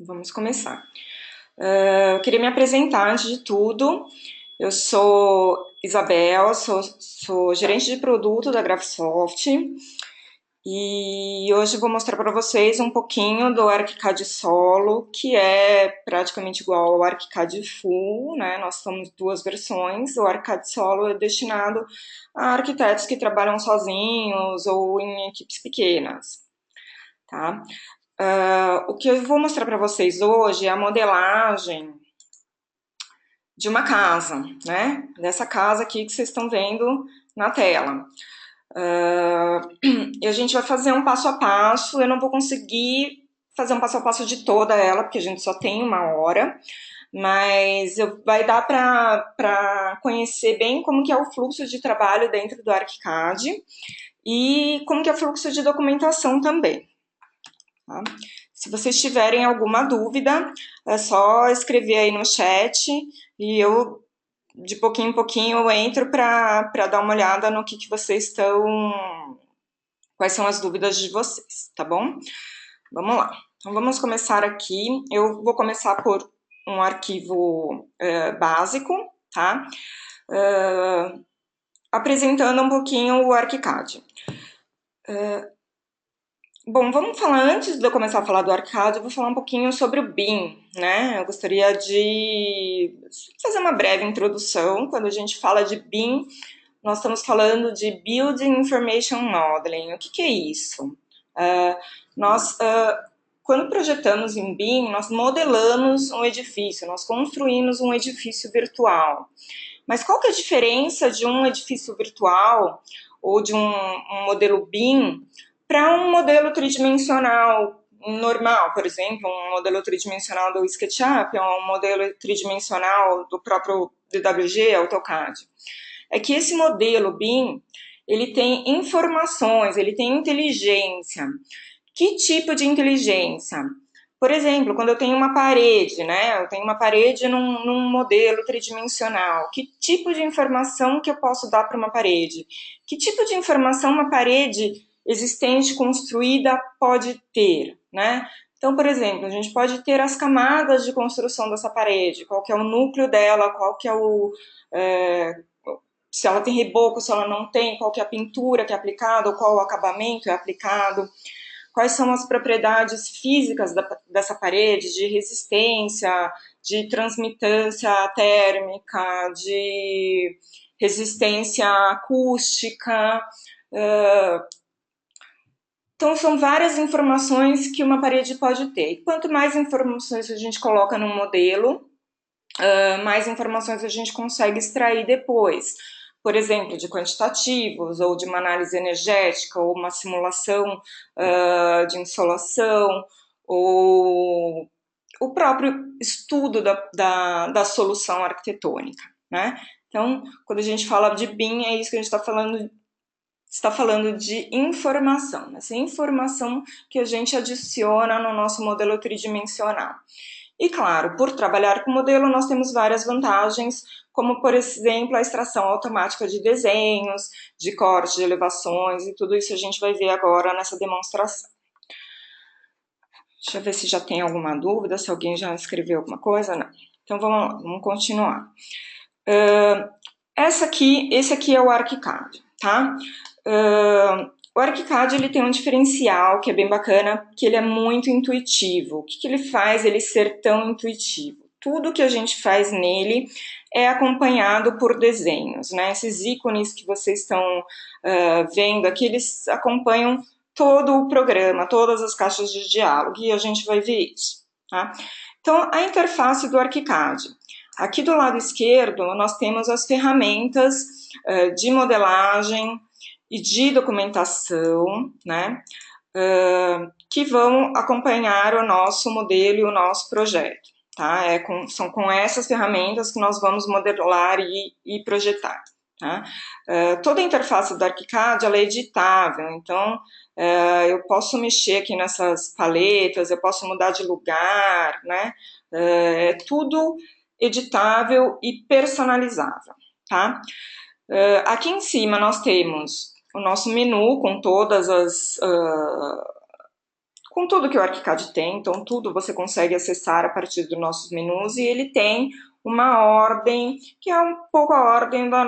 Vamos começar. Eu queria me apresentar antes de tudo. Eu sou Isabel, sou gerente de produto da Graphisoft e hoje eu vou mostrar para vocês um pouquinho do ArchiCAD Solo, que é praticamente igual ao ArchiCAD Full, né? Nós temos duas versões. O ArchiCAD Solo é destinado a arquitetos que trabalham sozinhos ou em equipes pequenas, tá? O que eu vou mostrar para vocês hoje é a modelagem de uma casa, né? Dessa casa aqui que vocês estão vendo na tela. E a gente vai fazer um passo a passo. Eu não vou conseguir fazer um passo a passo de toda ela, porque a gente só tem uma hora, mas vai dar para conhecer bem como que é o fluxo de trabalho dentro do ArchiCAD e como que é o fluxo de documentação também. Tá? Se vocês tiverem alguma dúvida, é só escrever aí no chat e eu, de pouquinho em pouquinho, eu entro para dar uma olhada no que vocês estão. Quais são as dúvidas de vocês, tá bom? Vamos lá. Então vamos começar aqui. Eu vou começar por um arquivo básico, tá? Apresentando um pouquinho o ArchiCAD. Bom, vamos falar, antes de eu começar a falar do ArchiCAD, eu vou falar um pouquinho sobre o BIM, né? Eu gostaria de fazer uma breve introdução. Quando a gente fala de BIM, nós estamos falando de Building Information Modeling. O que é isso? Uh, quando projetamos em BIM, nós modelamos um edifício, nós construímos um edifício virtual. Mas qual que é a diferença de um edifício virtual ou de um modelo BIM para um modelo tridimensional normal, por exemplo, um modelo tridimensional do SketchUp ou um modelo tridimensional do próprio DWG, AutoCAD? É que esse modelo BIM, ele tem informações, ele tem inteligência. Que tipo de inteligência? Por exemplo, quando eu tenho uma parede, né? Eu tenho uma parede num modelo tridimensional. Que tipo de informação que eu posso dar para uma parede? Que tipo de informação uma parede existente, construída, pode ter, né? Então, por exemplo, a gente pode ter as camadas de construção dessa parede, qual que é o núcleo dela, qual que é se ela tem reboco, se ela não tem, qual que é a pintura que é aplicada, ou qual o acabamento é aplicado, quais são as propriedades físicas dessa parede, de resistência, de transmitância térmica, de resistência acústica. Então, são várias informações que uma parede pode ter. E quanto mais informações a gente coloca no modelo, mais informações a gente consegue extrair depois. Por exemplo, de quantitativos, ou de uma análise energética, ou uma simulação de insolação, ou o próprio estudo da solução arquitetônica, né? Então, quando a gente fala de BIM, é isso que a gente está falando de informação, essa informação que a gente adiciona no nosso modelo tridimensional. E claro, por trabalhar com modelo, nós temos várias vantagens, como por exemplo a extração automática de desenhos, de corte, de elevações, e tudo isso a gente vai ver agora nessa demonstração. Deixa eu ver se já tem alguma dúvida, se alguém já escreveu alguma coisa, não. Então vamos continuar. Esse aqui é o ArchiCAD, tá? O ArchiCAD ele tem um diferencial que é bem bacana, que ele é muito intuitivo. O que ele faz ele ser tão intuitivo? Tudo que a gente faz nele é acompanhado por desenhos, né? Esses ícones que vocês estão vendo aqui, eles acompanham todo o programa, todas as caixas de diálogo, e a gente vai ver isso, tá? Então, a interface do ArchiCAD. Aqui do lado esquerdo, nós temos as ferramentas de modelagem e de documentação, né, que vão acompanhar o nosso modelo e o nosso projeto. Tá? São com essas ferramentas que nós vamos modelar e projetar. Tá? Toda a interface do ArchiCAD ela é editável, então eu posso mexer aqui nessas paletas, eu posso mudar de lugar, né? É tudo editável e personalizável. Tá? Aqui em cima nós temos o nosso menu com todas as com tudo que o ArchiCAD tem, então tudo você consegue acessar a partir dos nossos menus, e ele tem uma ordem que é um pouco a ordem do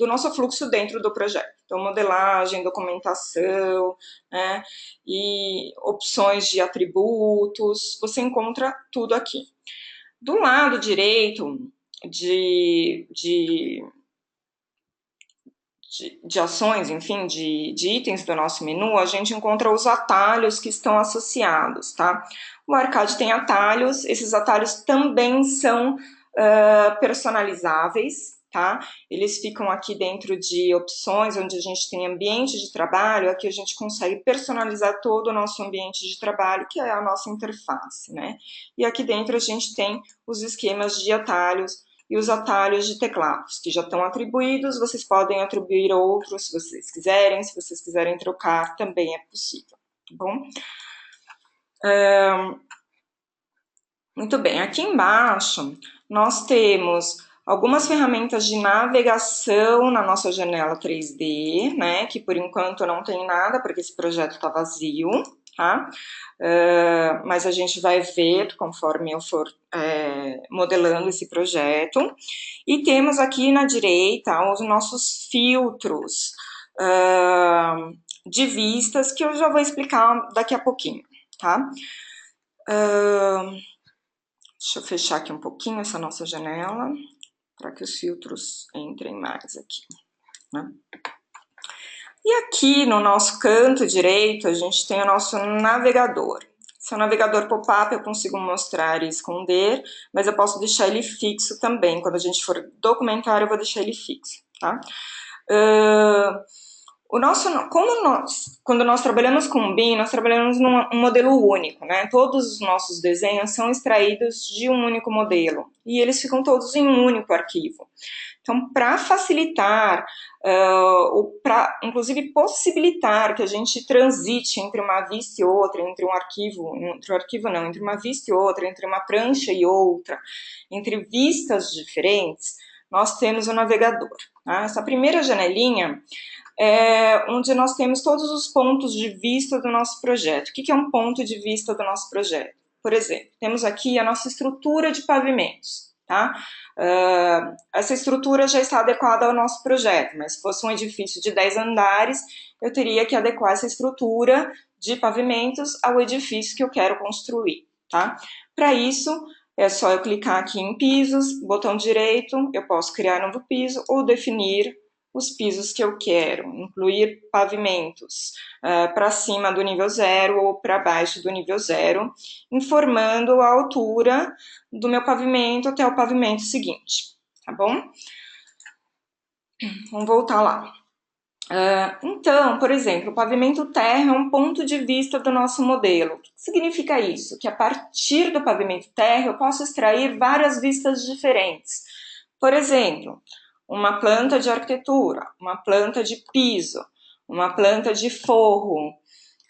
nosso fluxo dentro do projeto. Então, modelagem, documentação, né, e opções de atributos, você encontra tudo aqui. Do lado direito de ações, enfim, de itens do nosso menu, a gente encontra os atalhos que estão associados, tá? O ArchiCAD tem atalhos, esses atalhos também são personalizáveis, tá? Eles ficam aqui dentro de opções, onde a gente tem ambiente de trabalho, aqui a gente consegue personalizar todo o nosso ambiente de trabalho, que é a nossa interface, né? E aqui dentro a gente tem os esquemas de atalhos, e os atalhos de teclados, que já estão atribuídos, vocês podem atribuir outros se vocês quiserem trocar, também é possível, tá bom? Muito bem, aqui embaixo nós temos algumas ferramentas de navegação na nossa janela 3D, né, que por enquanto não tem nada, porque esse projeto está vazio, tá? Mas a gente vai ver conforme eu for modelando esse projeto. E temos aqui na direita os nossos filtros de vistas, que eu já vou explicar daqui a pouquinho, tá? Deixa eu fechar aqui um pouquinho essa nossa janela, para que os filtros entrem mais aqui, né? E aqui no nosso canto direito, a gente tem o nosso navegador. Esse é o navegador pop-up, eu consigo mostrar e esconder, mas eu posso deixar ele fixo também. Quando a gente for documentar, eu vou deixar ele fixo, tá? Quando nós trabalhamos com o BIM, nós trabalhamos num modelo único, né? Todos os nossos desenhos são extraídos de um único modelo, e eles ficam todos em um único arquivo. Então, para facilitar, ou para, inclusive, possibilitar que a gente transite entre uma vista e outra, entre uma vista e outra, entre uma prancha e outra, entre vistas diferentes, nós temos o navegador, tá? Essa primeira janelinha é onde nós temos todos os pontos de vista do nosso projeto. O que é um ponto de vista do nosso projeto? Por exemplo, temos aqui a nossa estrutura de pavimentos, tá? Essa estrutura já está adequada ao nosso projeto, mas se fosse um edifício de 10 andares, eu teria que adequar essa estrutura de pavimentos ao edifício que eu quero construir, tá? Para isso, é só eu clicar aqui em pisos, botão direito, eu posso criar novo piso ou definir os pisos que eu quero, incluir pavimentos para cima do nível 0 ou para baixo do nível 0, informando a altura do meu pavimento até o pavimento seguinte, tá bom? Vamos voltar lá. Então, por exemplo, o pavimento terra é um ponto de vista do nosso modelo. O que significa isso? Que a partir do pavimento terra eu posso extrair várias vistas diferentes. Por exemplo, uma planta de arquitetura, uma planta de piso, uma planta de forro,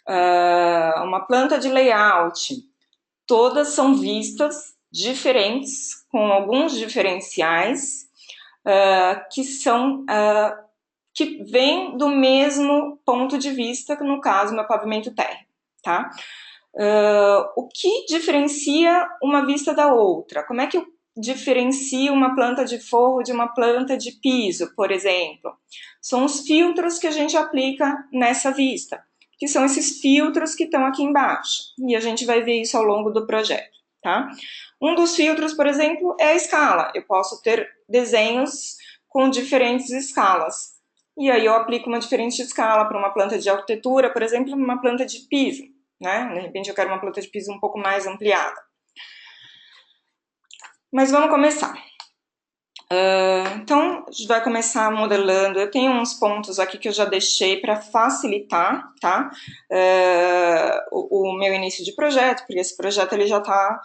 uma planta de layout. Todas são vistas diferentes, com alguns diferenciais, que vêm do mesmo ponto de vista, que no caso, meu pavimento terra, tá? O que diferencia uma vista da outra? Como é que eu diferencio uma planta de forro de uma planta de piso, por exemplo? São os filtros que a gente aplica nessa vista, que são esses filtros que estão aqui embaixo, e a gente vai ver isso ao longo do projeto, tá? Um dos filtros, por exemplo, é a escala. Eu posso ter desenhos com diferentes escalas, e aí eu aplico uma diferente escala para uma planta de arquitetura, por exemplo, uma planta de piso, né? De repente eu quero uma planta de piso um pouco mais ampliada. Mas vamos começar. Então, a gente vai começar modelando. Eu tenho uns pontos aqui que eu já deixei para facilitar, tá? O meu início de projeto, porque esse projeto ele já está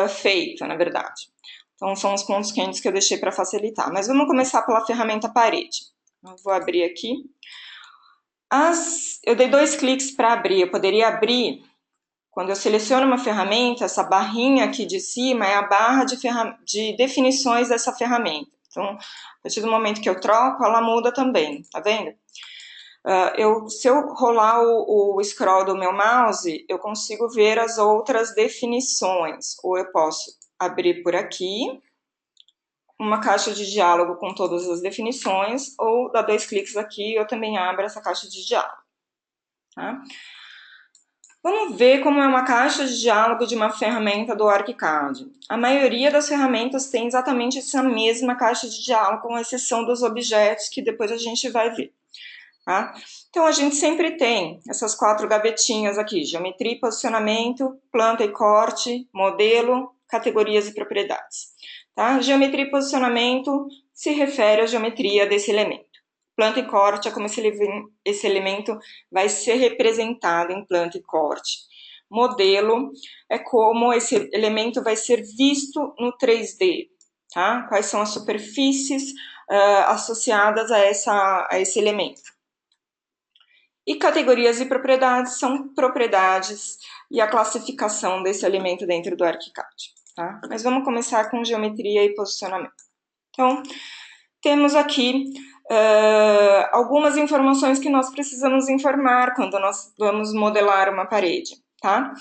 feito, na verdade. Então, são os pontos quentes que eu deixei para facilitar. Mas vamos começar pela ferramenta parede. Eu vou abrir aqui. Eu dei 2 cliques para abrir. Eu poderia abrir. Quando eu seleciono uma ferramenta, essa barrinha aqui de cima é a barra de definições dessa ferramenta. Então, a partir do momento que eu troco, ela muda também, tá vendo? Se eu rolar o scroll do meu mouse, eu consigo ver as outras definições. Ou eu posso abrir por aqui uma caixa de diálogo com todas as definições, ou dar 2 cliques aqui eu também abro essa caixa de diálogo. Tá? Vamos ver como é uma caixa de diálogo de uma ferramenta do ArchiCAD. A maioria das ferramentas tem exatamente essa mesma caixa de diálogo, com exceção dos objetos, que depois a gente vai ver. Tá? Então, a gente sempre tem essas 4 gavetinhas aqui: geometria e posicionamento, planta e corte, modelo, categorias e propriedades. Tá? Geometria e posicionamento se refere à geometria desse elemento. Planta e corte é como esse elemento vai ser representado em planta e corte. Modelo é como esse elemento vai ser visto no 3D. Tá? Quais são as superfícies associadas a esse elemento. E categorias e propriedades são propriedades e a classificação desse elemento dentro do ArchiCAD. Tá? Mas vamos começar com geometria e posicionamento. Então, temos aqui algumas informações que nós precisamos informar quando nós vamos modelar uma parede. Tá?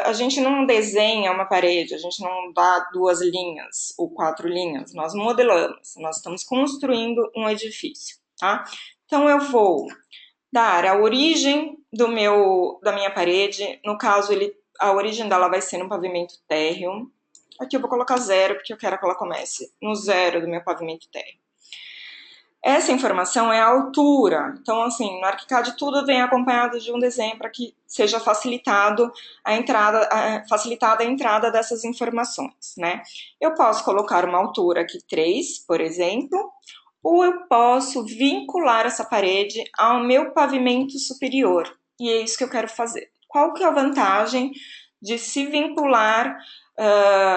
A gente não desenha uma parede, a gente não dá 2 linhas ou 4 linhas, nós modelamos, nós estamos construindo um edifício. Tá? Então, eu vou dar a origem da minha parede, no caso, a origem dela vai ser no pavimento térreo. Aqui eu vou colocar 0, porque eu quero que ela comece no 0 do meu pavimento térreo. Essa informação é a altura. Então, assim, no ArchiCAD tudo vem acompanhado de um desenho para que seja facilitada a entrada dessas informações, né? Eu posso colocar uma altura aqui 3, por exemplo, ou eu posso vincular essa parede ao meu pavimento superior. E é isso que eu quero fazer. Qual que é a vantagem de se vincular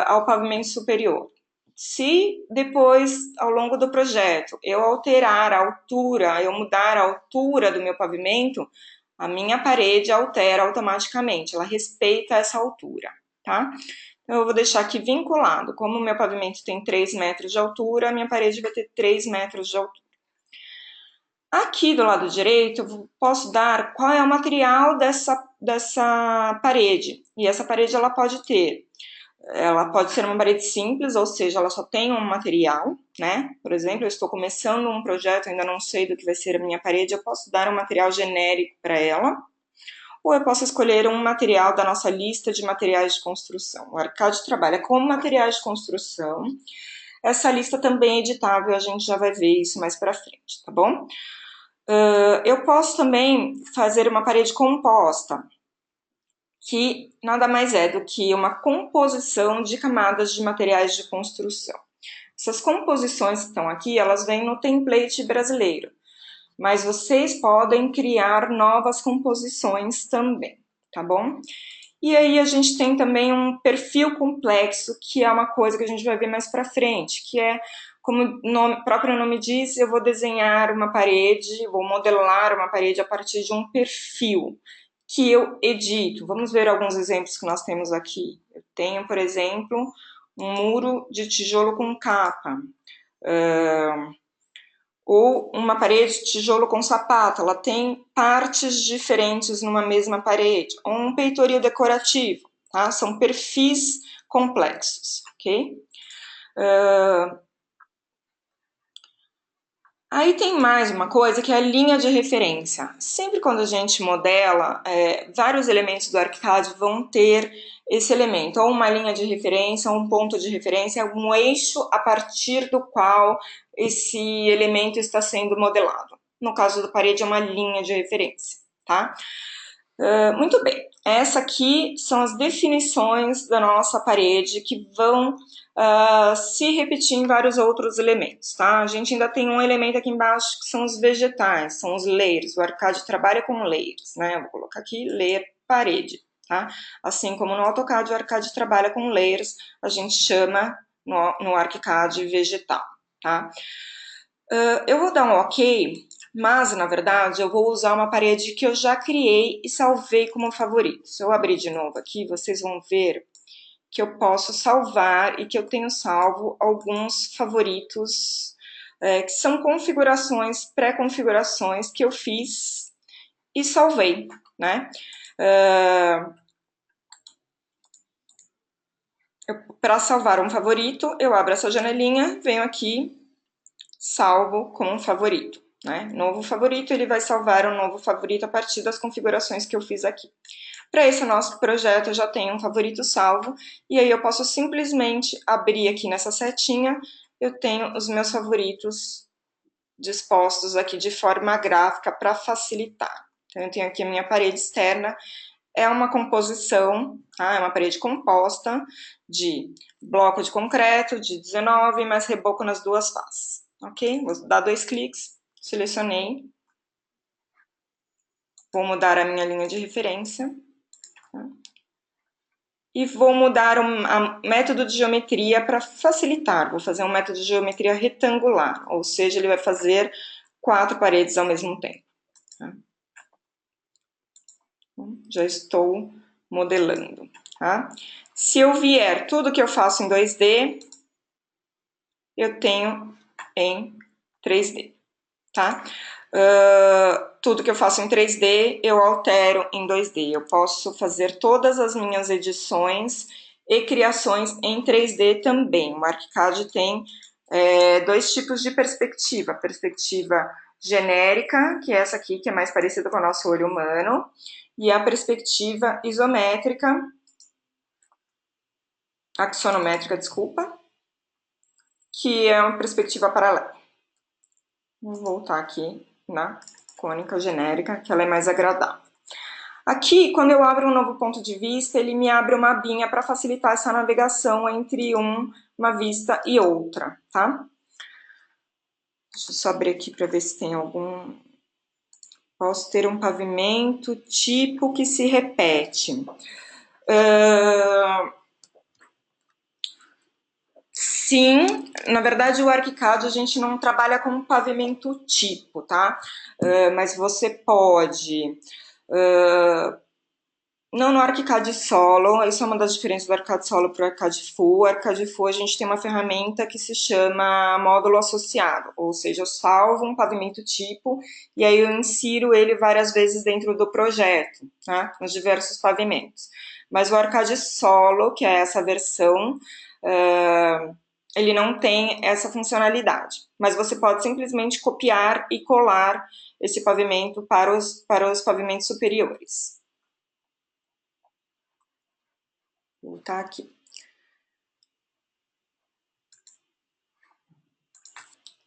ao pavimento superior? Se depois, ao longo do projeto, eu alterar a altura, eu mudar a altura do meu pavimento, a minha parede altera automaticamente, ela respeita essa altura, tá? Então, eu vou deixar aqui vinculado. Como o meu pavimento tem 3 metros de altura, a minha parede vai ter 3 metros de altura. Aqui do lado direito, eu posso dar qual é o material dessa parede. E essa parede ela pode ser uma parede simples, ou seja, ela só tem um material, né? Por exemplo, eu estou começando um projeto, ainda não sei do que vai ser a minha parede, eu posso dar um material genérico para ela, ou eu posso escolher um material da nossa lista de materiais de construção. O ArchiCAD trabalha com materiais de construção. Essa lista também é editável, a gente já vai ver isso mais para frente, tá bom? Eu posso também fazer uma parede composta, que nada mais é do que uma composição de camadas de materiais de construção. Essas composições que estão aqui, elas vêm no template brasileiro, mas vocês podem criar novas composições também, tá bom? E aí a gente tem também um perfil complexo, que é uma coisa que a gente vai ver mais para frente, que é, como o próprio nome diz, eu vou desenhar uma parede, vou modelar uma parede a partir de um perfil que eu edito. Vamos ver alguns exemplos que nós temos aqui. Eu tenho, por exemplo, um muro de tijolo com capa, ou uma parede de tijolo com sapato, ela tem partes diferentes numa mesma parede, ou um peitoril decorativo, tá? São perfis complexos, ok? Aí tem mais uma coisa que é a linha de referência. Sempre quando a gente modela, vários elementos do ArchiCAD vão ter esse elemento, ou uma linha de referência, ou um ponto de referência, um eixo a partir do qual esse elemento está sendo modelado. No caso da parede, é uma linha de referência, tá? Muito bem, essa aqui são as definições da nossa parede que vão se repetir em vários outros elementos, tá? A gente ainda tem um elemento aqui embaixo que são os vegetais, são os layers. O ArchiCAD trabalha com layers, né? Eu vou colocar aqui layer parede, tá? Assim como no AutoCAD, o ArchiCAD trabalha com layers, a gente chama no ArchiCAD vegetal, tá? Eu vou dar um OK, mas, na verdade, eu vou usar uma parede que eu já criei e salvei como favorito. Se eu abrir de novo aqui, vocês vão ver que eu posso salvar e que eu tenho salvo alguns favoritos que são configurações, pré-configurações que eu fiz e salvei, né? Para salvar um favorito, eu abro essa janelinha, venho aqui, salvo como um favorito, né? Novo favorito, ele vai salvar um novo favorito a partir das configurações que eu fiz aqui. Para esse nosso projeto, eu já tenho um favorito salvo, e aí eu posso simplesmente abrir aqui nessa setinha, eu tenho os meus favoritos dispostos aqui de forma gráfica para facilitar. Então, eu tenho aqui a minha parede externa, é uma composição, tá? É uma parede composta de bloco de concreto de 19, mais reboco nas duas faces, ok? Vou dar 2 cliques, selecionei, vou mudar a minha linha de referência, tá? E vou mudar o método de geometria para facilitar, vou fazer um método de geometria retangular, ou seja, ele vai fazer 4 paredes ao mesmo tempo, tá? Já estou modelando, tá? Se eu vier tudo que eu faço em 2D, eu tenho em 3D, tá? Tudo que eu faço em 3D, eu altero em 2D. Eu posso fazer todas as minhas edições e criações em 3D também. O ArchiCAD tem 2 tipos de perspectiva. Perspectiva genérica, que é essa aqui, que é mais parecida com o nosso olho humano, e a perspectiva isométrica, axonométrica, desculpa, que é uma perspectiva paralela. Vou voltar aqui na cônica genérica, que ela é mais agradável. Aqui, quando eu abro um novo ponto de vista, ele me abre uma abinha para facilitar essa navegação entre uma vista e outra, tá? Deixa eu só abrir aqui para ver se tem algum... Posso ter um pavimento tipo que se repete. Sim, na verdade o ArchiCAD a gente não trabalha com pavimento tipo, tá? Mas você pode... Não no ArchiCAD Solo, isso é uma das diferenças do ArchiCAD Solo para o ArchiCAD Full. O ArchiCAD Full a gente tem uma ferramenta que se chama módulo associado, ou seja, eu salvo um pavimento tipo e aí eu insiro ele várias vezes dentro do projeto, tá? Nos diversos pavimentos. Mas o ArchiCAD Solo, que é essa versão, ele não tem essa funcionalidade. Mas você pode simplesmente copiar e colar esse pavimento para os pavimentos superiores. Vou voltar aqui.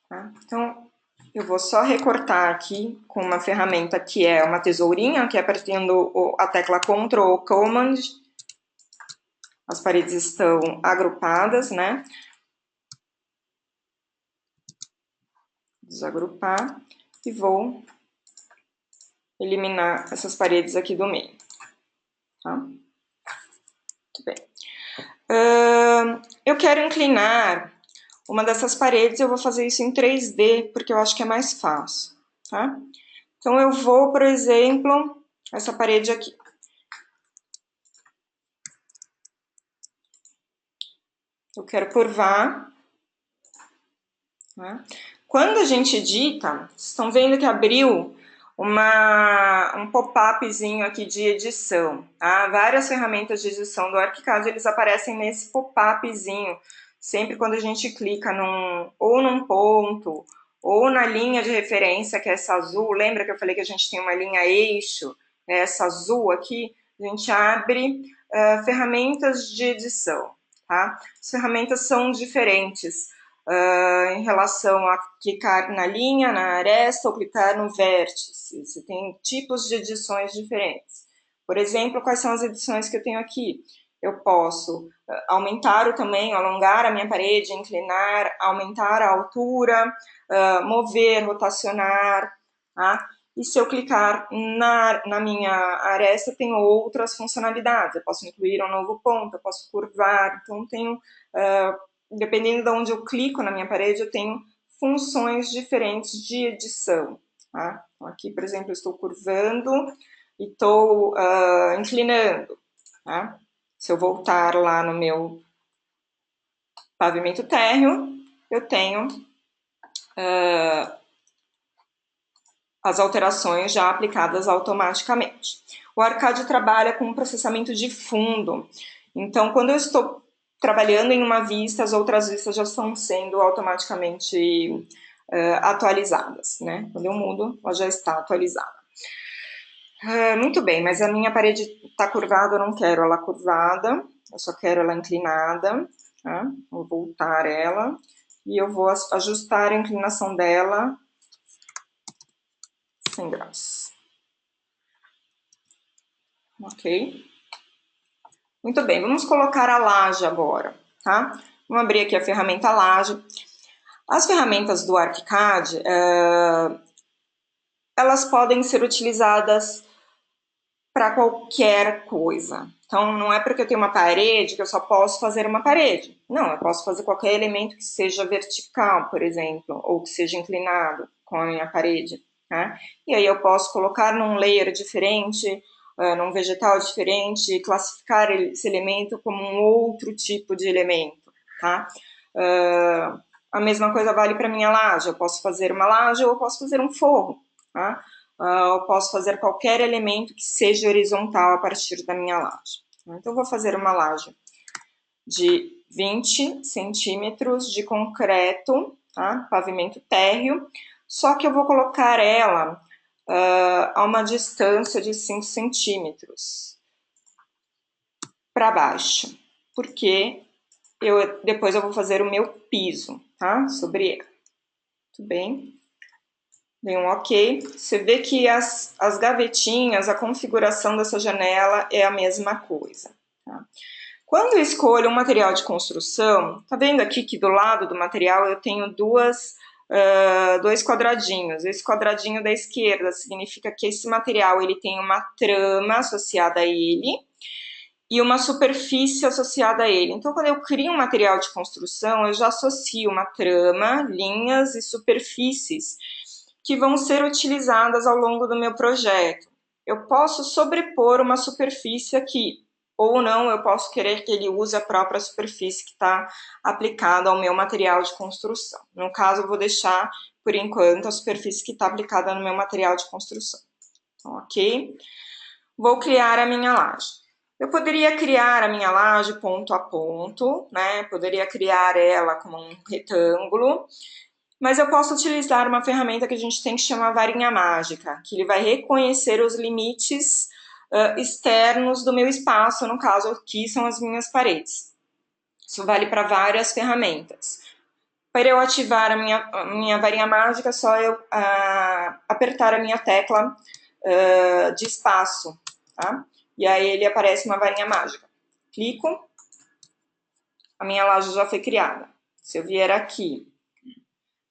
Tá? Então, eu vou só recortar aqui com uma ferramenta que é uma tesourinha, que é apertando a tecla Ctrl ou Command. As paredes estão agrupadas, né? Desagrupar e vou eliminar essas paredes aqui do meio. Tá? Muito bem. Eu quero inclinar uma dessas paredes, eu vou fazer isso em 3D, porque eu acho que é mais fácil, tá? Então, eu vou, por exemplo, essa parede aqui. Eu quero curvar. Tá? Quando a gente edita, vocês estão vendo que abriu um pop-upzinho aqui de edição. Tá? Várias ferramentas de edição do ArchiCAD, eles aparecem nesse pop-upzinho. Sempre quando a gente clica ou num ponto, ou na linha de referência, que é essa azul. Lembra que eu falei que a gente tem uma linha eixo? Essa azul aqui. A gente abre ferramentas de edição. Tá? As ferramentas são diferentes. Em relação a clicar na linha, na aresta ou clicar no vértice. Você tem tipos de edições diferentes. Por exemplo, quais são as edições que eu tenho aqui? Eu posso aumentar o tamanho, alongar a minha parede, inclinar, aumentar a altura, mover, rotacionar, tá? E se eu clicar na minha aresta, eu tenho outras funcionalidades. Eu posso incluir um novo ponto, eu posso curvar, então tenho... dependendo de onde eu clico na minha parede, eu tenho funções diferentes de edição. Tá? Então, aqui, por exemplo, eu estou curvando e estou inclinando. Tá? Se eu voltar lá no meu pavimento térreo, eu tenho as alterações já aplicadas automaticamente. O Arcad trabalha com processamento de fundo, então quando eu estou trabalhando em uma vista, as outras vistas já estão sendo automaticamente atualizadas, né? Quando eu mudo, ela já está atualizada. Muito bem, mas a minha parede está curvada, eu não quero ela curvada, eu só quero ela inclinada, tá? Vou voltar ela e eu vou ajustar a inclinação dela 100 graus. Ok? Muito bem, vamos colocar a laje agora, tá? Vamos abrir aqui a ferramenta laje. As ferramentas do ArchiCAD, elas podem ser utilizadas para qualquer coisa. Então, não é porque eu tenho uma parede que eu só posso fazer uma parede. Não, eu posso fazer qualquer elemento que seja vertical, por exemplo, ou que seja inclinado com a minha parede. Tá? E aí eu posso colocar num layer diferente, num vegetal diferente, classificar esse elemento como um outro tipo de elemento. Tá? A mesma coisa vale para minha laje. Eu posso fazer uma laje ou eu posso fazer um forro. Tá? Eu posso fazer qualquer elemento que seja horizontal a partir da minha laje. Então, eu vou fazer uma laje de 20 centímetros de concreto, tá? Pavimento térreo, só que eu vou colocar ela a uma distância de 5 centímetros para baixo, porque depois eu vou fazer o meu piso, tá? Sobre ela. Tudo bem? Dei um ok. Você vê que as gavetinhas, a configuração dessa janela é a mesma coisa. Tá? Quando eu escolho um material de construção, tá vendo aqui que do lado do material eu tenho dois quadradinhos. Esse quadradinho da esquerda significa que esse material ele tem uma trama associada a ele e uma superfície associada a ele. Então, quando eu crio um material de construção, eu já associo uma trama, linhas e superfícies que vão ser utilizadas ao longo do meu projeto. Eu posso sobrepor uma superfície aqui, ou não, eu posso querer que ele use a própria superfície que está aplicada ao meu material de construção. No caso, eu vou deixar, por enquanto, a superfície que está aplicada no meu material de construção. Então, ok? Vou criar a minha laje. Eu poderia criar a minha laje ponto a ponto, né? Poderia criar ela como um retângulo, mas eu posso utilizar uma ferramenta que a gente tem que chamar varinha mágica, que ele vai reconhecer os limites externos do meu espaço, no caso aqui são as minhas paredes. Isso vale para várias ferramentas. Para eu ativar a minha varinha mágica, é só eu apertar a minha tecla de espaço, tá? E aí ele aparece uma varinha mágica. Clico, a minha laje já foi criada. Se eu vier aqui,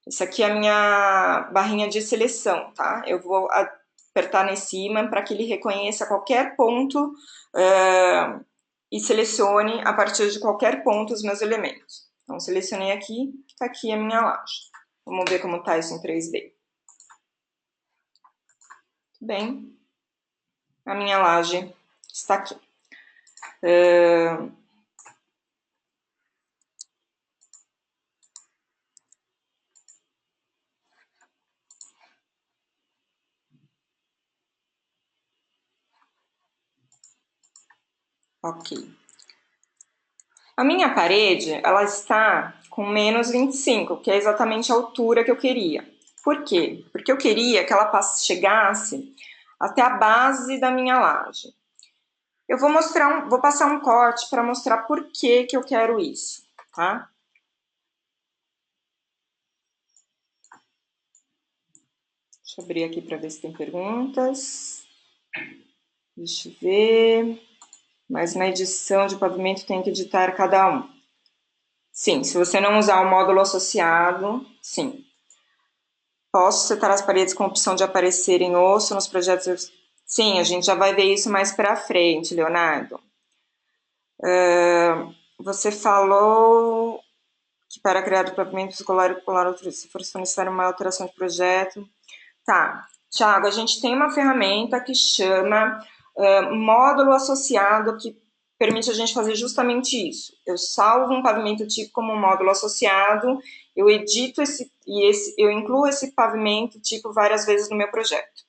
essa aqui é a minha barrinha de seleção, tá? Eu vou apertar nesse ímã para que ele reconheça qualquer ponto e selecione a partir de qualquer ponto os meus elementos. Então, selecionei aqui, está aqui a minha laje. Vamos ver como está isso em 3D. Tudo bem? A minha laje está aqui. Ok. A minha parede, ela está com menos 25, que é exatamente a altura que eu queria. Por quê? Porque eu queria que ela chegasse até a base da minha laje. Eu vou passar um corte para mostrar por que eu quero isso, tá? Deixa eu abrir aqui para ver se tem perguntas. Deixa eu ver. Mas na edição de pavimento tem que editar cada um. Sim, se você não usar o módulo associado, sim. Posso setar as paredes com a opção de aparecer em osso nos projetos... Sim, a gente já vai ver isso mais para frente, Leonardo. Você falou que para criar o pavimento escolar e popular, se for necessário uma alteração de projeto... Tá, Thiago, a gente tem uma ferramenta que chama módulo associado, que permite a gente fazer justamente isso. Eu salvo um pavimento tipo como um módulo associado eu edito eu incluo esse pavimento tipo várias vezes no meu projeto.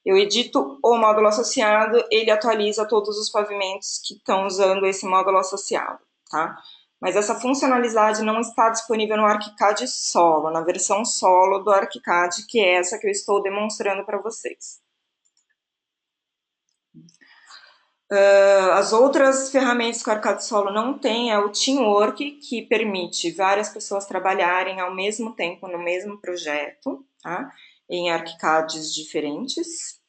Eu edito o módulo associado, ele atualiza todos os pavimentos que estão usando esse módulo associado, tá? Mas essa funcionalidade não está disponível no ArchiCAD solo, na versão solo do ArchiCAD, que é essa que eu estou demonstrando para vocês. As outras ferramentas que o ArchiCAD solo não tem é o Teamwork, que permite várias pessoas trabalharem ao mesmo tempo no mesmo projeto, tá? Em ArchiCADs diferentes.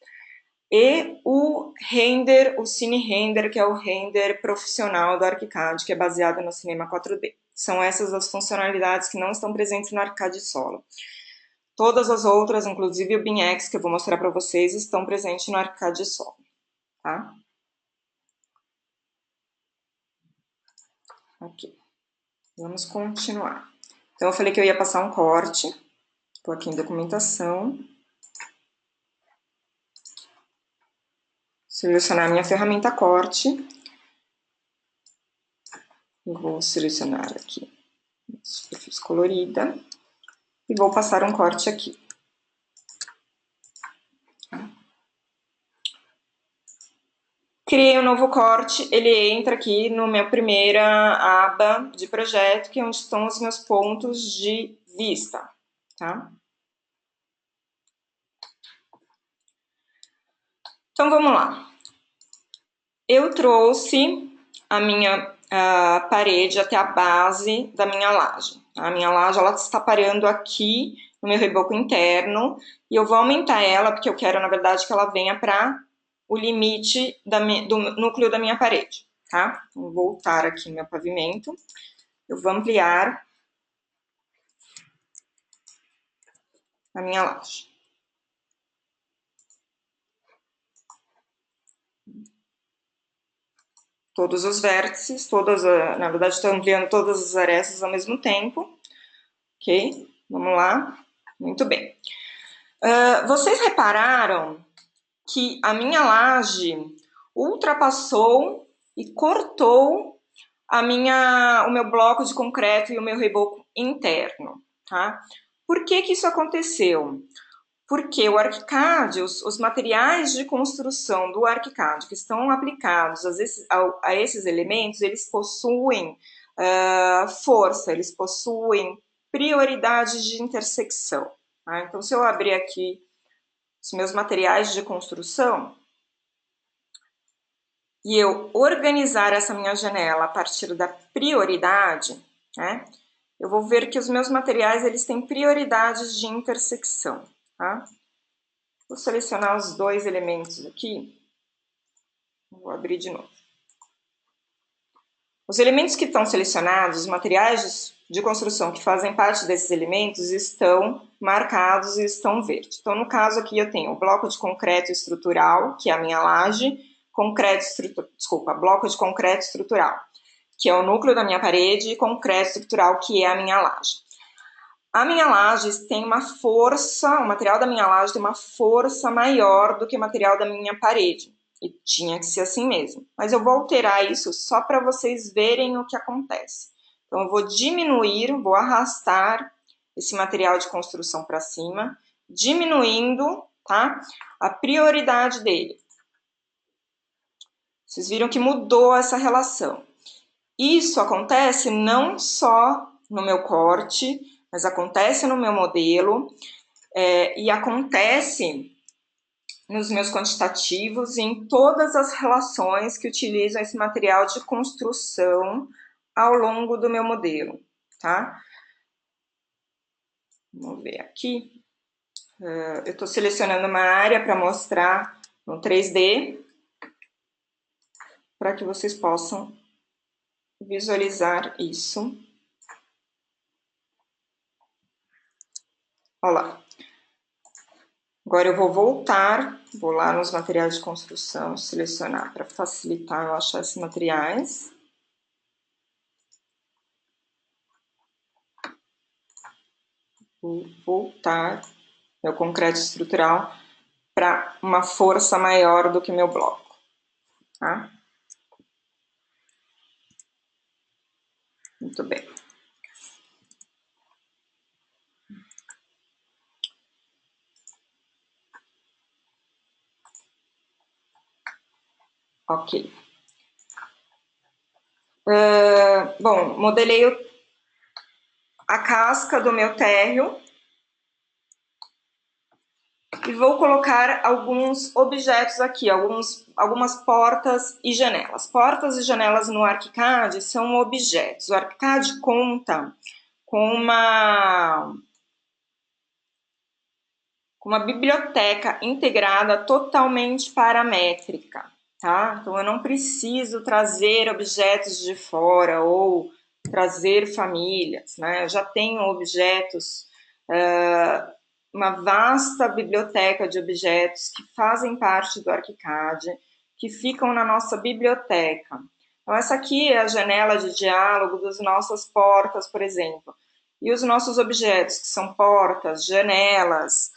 E o render, o Cine Render, que é o render profissional do ArchiCAD, que é baseado no Cinema 4D. São essas as funcionalidades que não estão presentes no ArchiCAD solo. Todas as outras, inclusive o BIMX, que eu vou mostrar para vocês, estão presentes no ArchiCAD solo, tá? Aqui. Vamos continuar. Então, eu falei que eu ia passar um corte. Estou aqui em documentação. Selecionar minha ferramenta corte. Eu vou selecionar aqui superfície colorida. E vou passar um corte aqui. Criei um novo corte, ele entra aqui na minha primeira aba de projeto, que é onde estão os meus pontos de vista, tá? Então, vamos lá. Eu trouxe a minha parede até a base da minha laje. A minha laje, ela está parando aqui no meu reboco interno, e eu vou aumentar ela, porque eu quero, na verdade, que ela venha para o limite do núcleo da minha parede, tá? Vou voltar aqui no meu pavimento. Eu vou ampliar a minha laje. Todos os vértices, na verdade estou ampliando todas as arestas ao mesmo tempo, ok? Vamos lá, muito bem. Vocês repararam que a minha laje ultrapassou e cortou o meu bloco de concreto e o meu reboco interno, tá? Por que que isso aconteceu? Porque o ArchiCAD, os materiais de construção do ArchiCAD que estão aplicados a esses elementos, eles possuem força, eles possuem prioridade de intersecção. Tá? Então, se eu abrir aqui os meus materiais de construção e eu organizar essa minha janela a partir da prioridade, né, eu vou ver que os meus materiais eles têm prioridades de intersecção. Tá? Vou selecionar os dois elementos aqui. Vou abrir de novo. Os elementos que estão selecionados, os materiais de construção que fazem parte desses elementos estão marcados e estão verdes. Então, no caso aqui, eu tenho o bloco de concreto estrutural, que é a minha laje, bloco de concreto estrutural, que é o núcleo da minha parede, e concreto estrutural, que é a minha laje. A minha laje tem uma força, o material da minha laje tem uma força maior do que o material da minha parede. E tinha que ser assim mesmo. Mas eu vou alterar isso só para vocês verem o que acontece. Então, eu vou diminuir, vou arrastar esse material de construção para cima, diminuindo, tá, a prioridade dele. Vocês viram que mudou essa relação. Isso acontece não só no meu corte, mas acontece no meu modelo e acontece nos meus quantitativos e em todas as relações que utilizam esse material de construção ao longo do meu modelo, tá? Vamos ver aqui. Eu estou selecionando uma área para mostrar no 3D, para que vocês possam visualizar isso. Olha lá. Agora eu vou voltar, vou lá nos materiais de construção, selecionar para facilitar eu achar esses materiais. Vou voltar meu concreto estrutural para uma força maior do que meu bloco, tá? Muito bem. Ok. Bom, modelei a casca do meu térreo e vou colocar alguns objetos aqui, algumas portas e janelas. Portas e janelas no ArchiCAD são objetos. O ArchiCAD conta com uma biblioteca integrada totalmente paramétrica, tá? Então eu não preciso trazer objetos de fora ou trazer famílias, né? Eu já tenho objetos, uma vasta biblioteca de objetos que fazem parte do ArchiCAD, que ficam na nossa biblioteca. Então essa aqui é a janela de diálogo das nossas portas, por exemplo. E os nossos objetos, que são portas, janelas,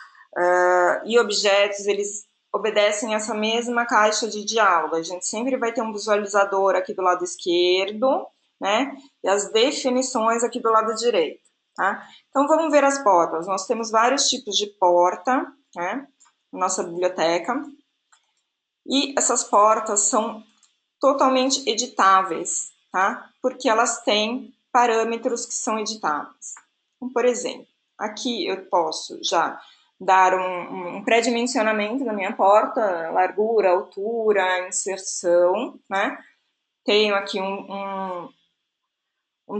e objetos, eles obedecem essa mesma caixa de diálogo. A gente sempre vai ter um visualizador aqui do lado esquerdo, né? E as definições aqui do lado direito, tá? Então, vamos ver as portas. Nós temos vários tipos de porta, né? Na nossa biblioteca. E essas portas são totalmente editáveis, tá? Porque elas têm parâmetros que são editáveis. Então, por exemplo, aqui eu posso já dar um pré-dimensionamento da minha porta, largura, altura, inserção, né? Tenho aqui um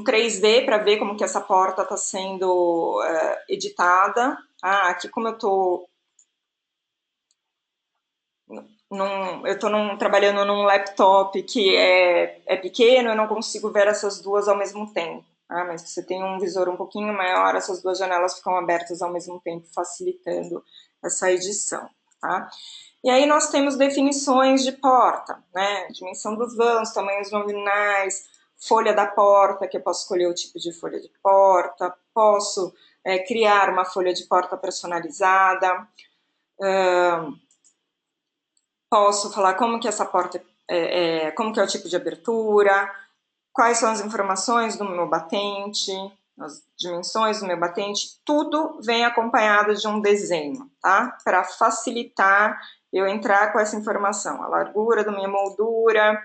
3D para ver como que essa porta está sendo editada. Aqui como eu estou trabalhando num laptop que é pequeno, eu não consigo ver essas duas ao mesmo tempo. Mas se você tem um visor um pouquinho maior, essas duas janelas ficam abertas ao mesmo tempo, facilitando essa edição. Tá? E aí nós temos definições de porta, né? Dimensão dos vãos, tamanhos nominais, folha da porta, que eu posso escolher o tipo de folha de porta, posso criar uma folha de porta personalizada, posso falar como que essa porta, como que é o tipo de abertura, quais são as informações do meu batente, as dimensões do meu batente, tudo vem acompanhado de um desenho, tá? Para facilitar eu entrar com essa informação, a largura da minha moldura,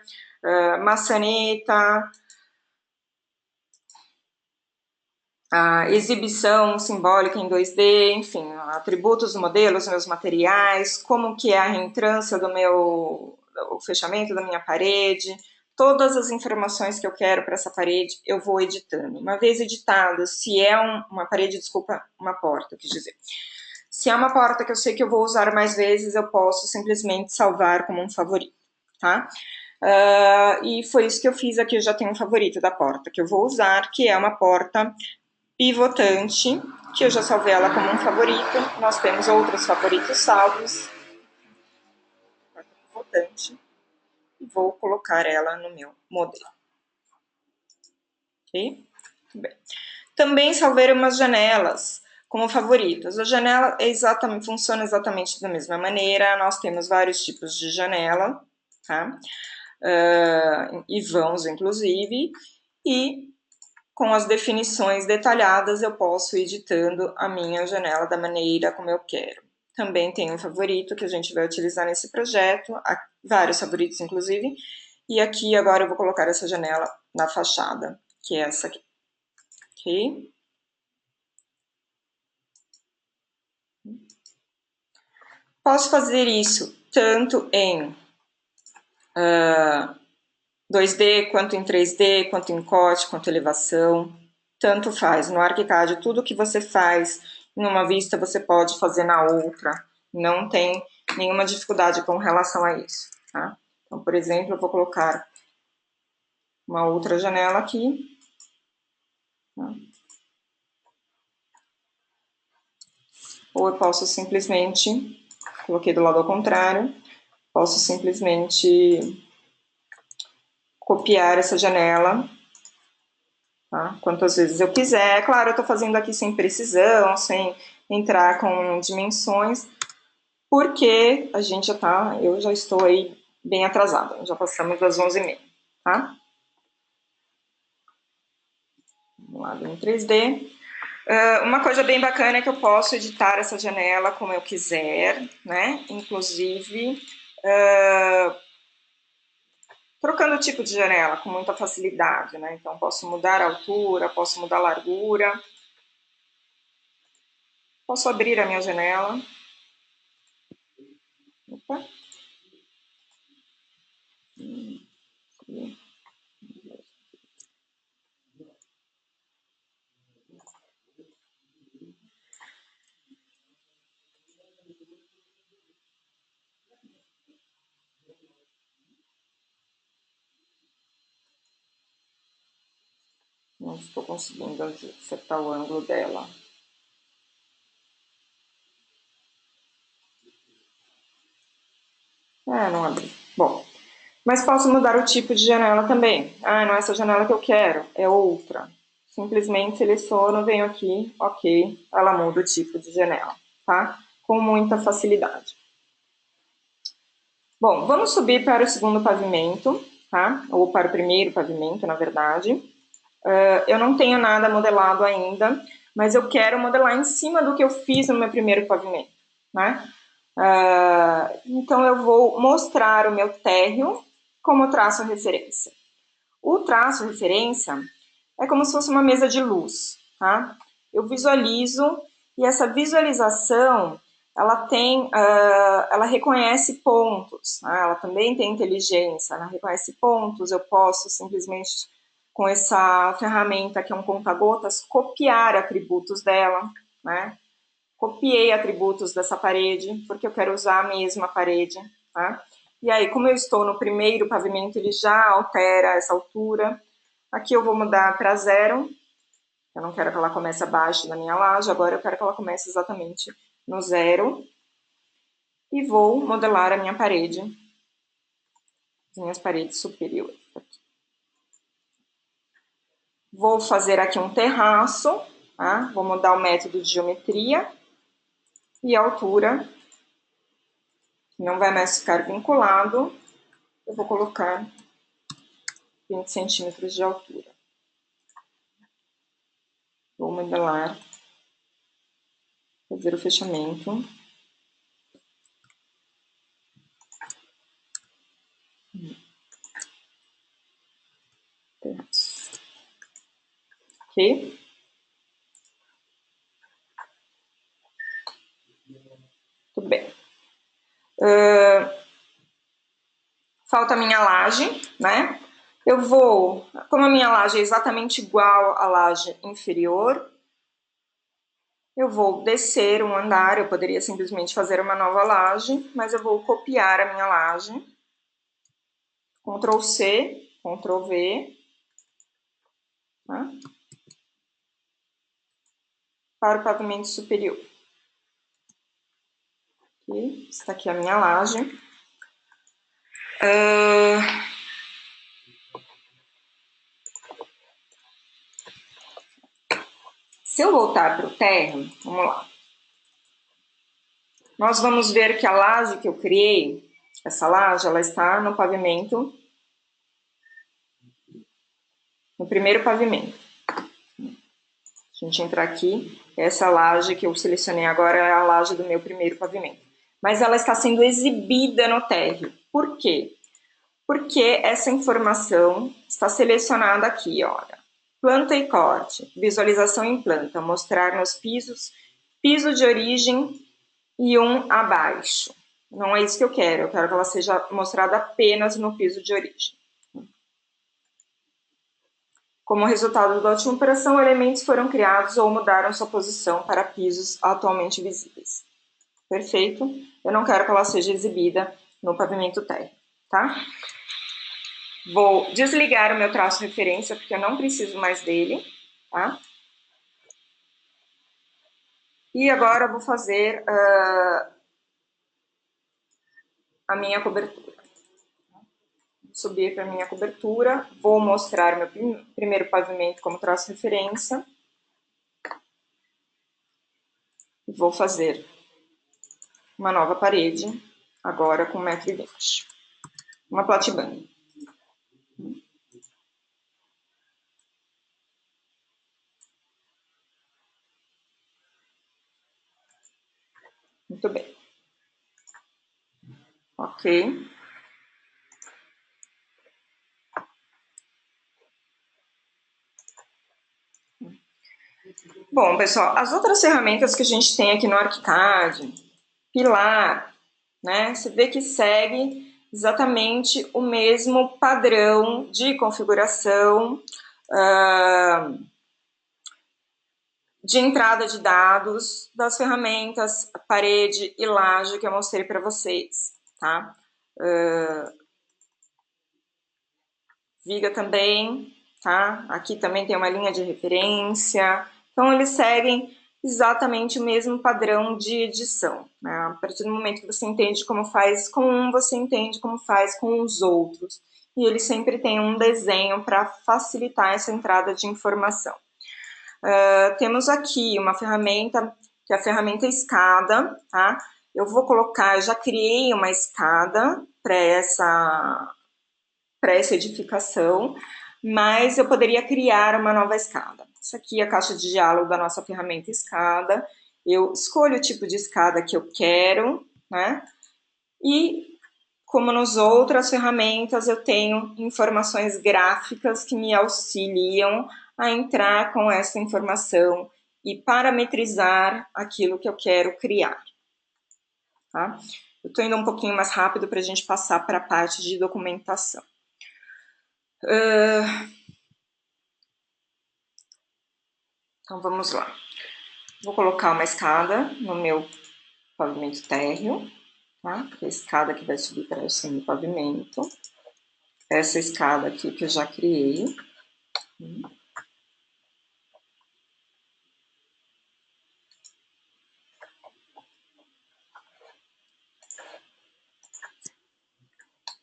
maçaneta, a exibição simbólica em 2D, enfim, atributos do modelo, os meus materiais, como que é a reentrância o fechamento da minha parede, todas as informações que eu quero para essa parede, eu vou editando. Uma vez editado, se é uma parede, desculpa, uma porta, quis dizer. Se é uma porta que eu sei que eu vou usar mais vezes, eu posso simplesmente salvar como um favorito, tá? E foi isso que eu fiz aqui, eu já tenho um favorito da porta que eu vou usar, que é uma porta pivotante, que eu já salvei ela como um favorito. Nós temos outros favoritos salvos. Porta pivotante. E vou colocar ela no meu modelo. Ok? Bem. Também salvei umas janelas como favoritas. A janela funciona exatamente da mesma maneira. Nós temos vários tipos de janela, tá? E vãos, inclusive. E com as definições detalhadas, eu posso ir editando a minha janela da maneira como eu quero. Também tem um favorito que a gente vai utilizar nesse projeto, vários favoritos, inclusive. E aqui, agora, eu vou colocar essa janela na fachada, que é essa aqui. Ok? Posso fazer isso tanto em 2D, quanto em 3D, quanto em corte, quanto elevação. Tanto faz. No ArchiCAD, tudo que você faz em uma vista, você pode fazer na outra. Não tem nenhuma dificuldade com relação a isso. Tá? Então, por exemplo, eu vou colocar uma outra janela aqui. Tá? Ou eu posso simplesmente, coloquei do lado ao contrário, posso simplesmente copiar essa janela, tá? Quantas vezes eu quiser. Claro, eu estou fazendo aqui sem precisão, sem entrar com dimensões, porque a gente eu já estou aí bem atrasada, já passamos das 11h30, tá? Vamos lá, em 3D. Uma coisa bem bacana é que eu posso editar essa janela como eu quiser, né? Inclusive, trocando o tipo de janela com muita facilidade, né? Então, posso mudar a altura, posso mudar a largura, posso abrir a minha janela. Opa. Não estou conseguindo acertar o ângulo dela. Não abri. Bom, mas posso mudar o tipo de janela também. Não é essa janela que eu quero, é outra. Simplesmente seleciono, venho aqui, ok, ela muda o tipo de janela, tá? Com muita facilidade. Bom, vamos subir para o segundo pavimento, tá? Ou para o primeiro pavimento, na verdade. Eu não tenho nada modelado ainda, mas eu quero modelar em cima do que eu fiz no meu primeiro pavimento, né? Então eu vou mostrar o meu térreo como traço referência. O traço referência é como se fosse uma mesa de luz, tá? Eu visualizo e essa visualização ela reconhece pontos, tá? Ela também tem inteligência, ela reconhece pontos. Eu posso simplesmente com essa ferramenta que é um conta-gotas copiar atributos dela, né? Copiei atributos dessa parede porque eu quero usar a mesma parede, tá? E aí, como eu estou no primeiro pavimento, ele já altera essa altura. Aqui eu vou mudar para 0. Eu não quero que ela comece abaixo da minha laje, agora eu quero que ela comece exatamente no 0. E vou modelar a minha parede, as minhas paredes superiores. Vou fazer aqui um terraço, tá? Vou mudar o método de geometria e a altura, que não vai mais ficar vinculado. Eu vou colocar 20 centímetros de altura. Vou modelar, fazer o fechamento. Ok? Tudo bem. Falta a minha laje, né? Eu vou, como a minha laje é exatamente igual à laje inferior, eu vou descer um andar. Eu poderia simplesmente fazer uma nova laje, mas eu vou copiar a minha laje. Ctrl C, Ctrl V, tá? Para o pavimento superior. Aqui, está aqui a minha laje. Se eu voltar para o térreo, vamos lá. Nós vamos ver que a laje que eu criei, essa laje, ela está no pavimento, no primeiro pavimento. A gente entrar aqui, essa laje que eu selecionei agora é a laje do meu primeiro pavimento. Mas ela está sendo exibida no térreo. Por quê? Porque essa informação está selecionada aqui, olha. Planta e corte, visualização em planta, mostrar nos pisos, piso de origem e um abaixo. Não é isso que eu quero que ela seja mostrada apenas no piso de origem. Como resultado da última operação, elementos foram criados ou mudaram sua posição para pisos atualmente visíveis. Perfeito? Eu não quero que ela seja exibida no pavimento térreo, tá? Vou desligar o meu traço referência, porque eu não preciso mais dele, tá? E agora eu vou fazer a minha cobertura. Vou subir para a minha cobertura, vou mostrar meu primeiro pavimento como traço referência. E vou fazer uma nova parede, agora com 1,20 m. Uma platiband. Muito bem. Ok. Bom, pessoal, as outras ferramentas que a gente tem aqui no ArchiCAD, Pilar, né? Você vê que segue exatamente o mesmo padrão de configuração, de entrada de dados das ferramentas parede e laje que eu mostrei para vocês, tá? Viga também, tá? Aqui também tem uma linha de referência. Então, eles seguem exatamente o mesmo padrão de edição, né? A partir do momento que você entende como faz com um, você entende como faz com os outros. E ele sempre tem um desenho para facilitar essa entrada de informação. Temos aqui uma ferramenta, que é a ferramenta escada, tá? Eu vou colocar, eu já criei uma escada para essa edificação, mas eu poderia criar uma nova escada. Isso aqui é a caixa de diálogo da nossa ferramenta escada. Eu escolho o tipo de escada que eu quero, né? E, como nas outras ferramentas, eu tenho informações gráficas que me auxiliam a entrar com essa informação e parametrizar aquilo que eu quero criar. Tá? Eu estou indo um pouquinho mais rápido para a gente passar para a parte de documentação. Então vamos lá. Vou colocar uma escada no meu pavimento térreo, tá? A escada que vai subir para o semipavimento. Essa escada aqui que eu já criei.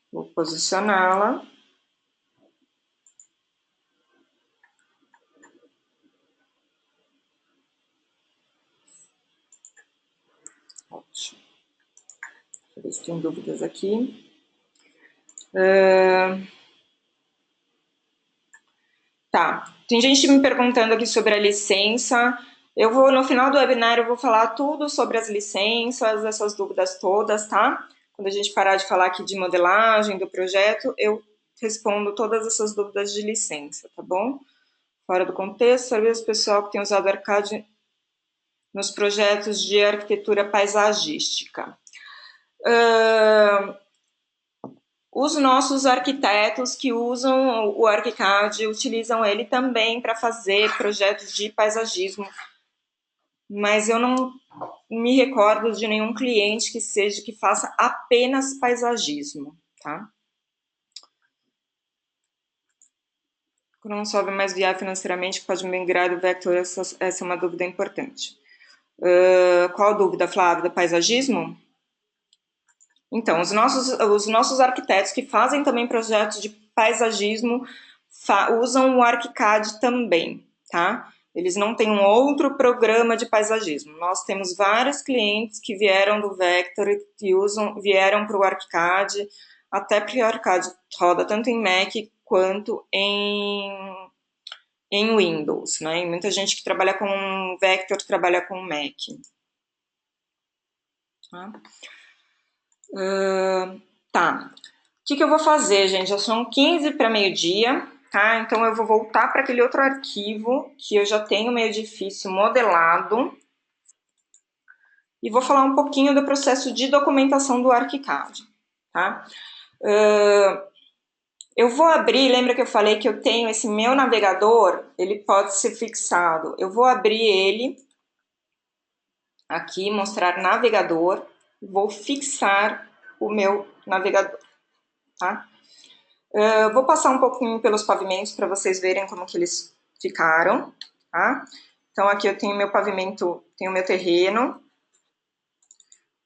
Vou posicioná-la. Ótimo. Deixa eu ver se tem dúvidas aqui. Tá, tem gente me perguntando aqui sobre a licença. No final do webinar, eu vou falar tudo sobre as licenças, essas dúvidas todas, tá? Quando a gente parar de falar aqui de modelagem do projeto, eu respondo todas essas dúvidas de licença, tá bom? Fora do contexto, serviço pessoal que tem usado ArchiCAD nos projetos de arquitetura paisagística. Os nossos arquitetos que usam o ArchiCAD utilizam ele também para fazer projetos de paisagismo, mas eu não me recordo de nenhum cliente que faça apenas paisagismo, tá? Quando não sobe mais viável financeiramente, pode migrar do Vector, essa é uma dúvida importante. Qual a dúvida, Flávia? Do paisagismo? Então, os nossos arquitetos que fazem também projetos de paisagismo usam o ArchiCAD também, tá? Eles não têm um outro programa de paisagismo. Nós temos vários clientes que vieram do Vector e vieram para o ArchiCAD, até porque o ArchiCAD roda tanto em Mac quanto em Windows, né? E muita gente que trabalha com Vector trabalha com Mac. Tá? Tá. O que eu vou fazer, gente? Já são 15 para meio-dia, tá? Então eu vou voltar para aquele outro arquivo que eu já tenho meu edifício modelado e vou falar um pouquinho do processo de documentação do ArchiCAD, tá? Eu vou abrir, lembra que eu falei que eu tenho esse meu navegador, ele pode ser fixado. Eu vou abrir ele aqui, mostrar navegador, vou fixar o meu navegador, tá? Vou passar um pouquinho pelos pavimentos para vocês verem como que eles ficaram, tá? Então aqui eu tenho meu pavimento, tenho meu terreno,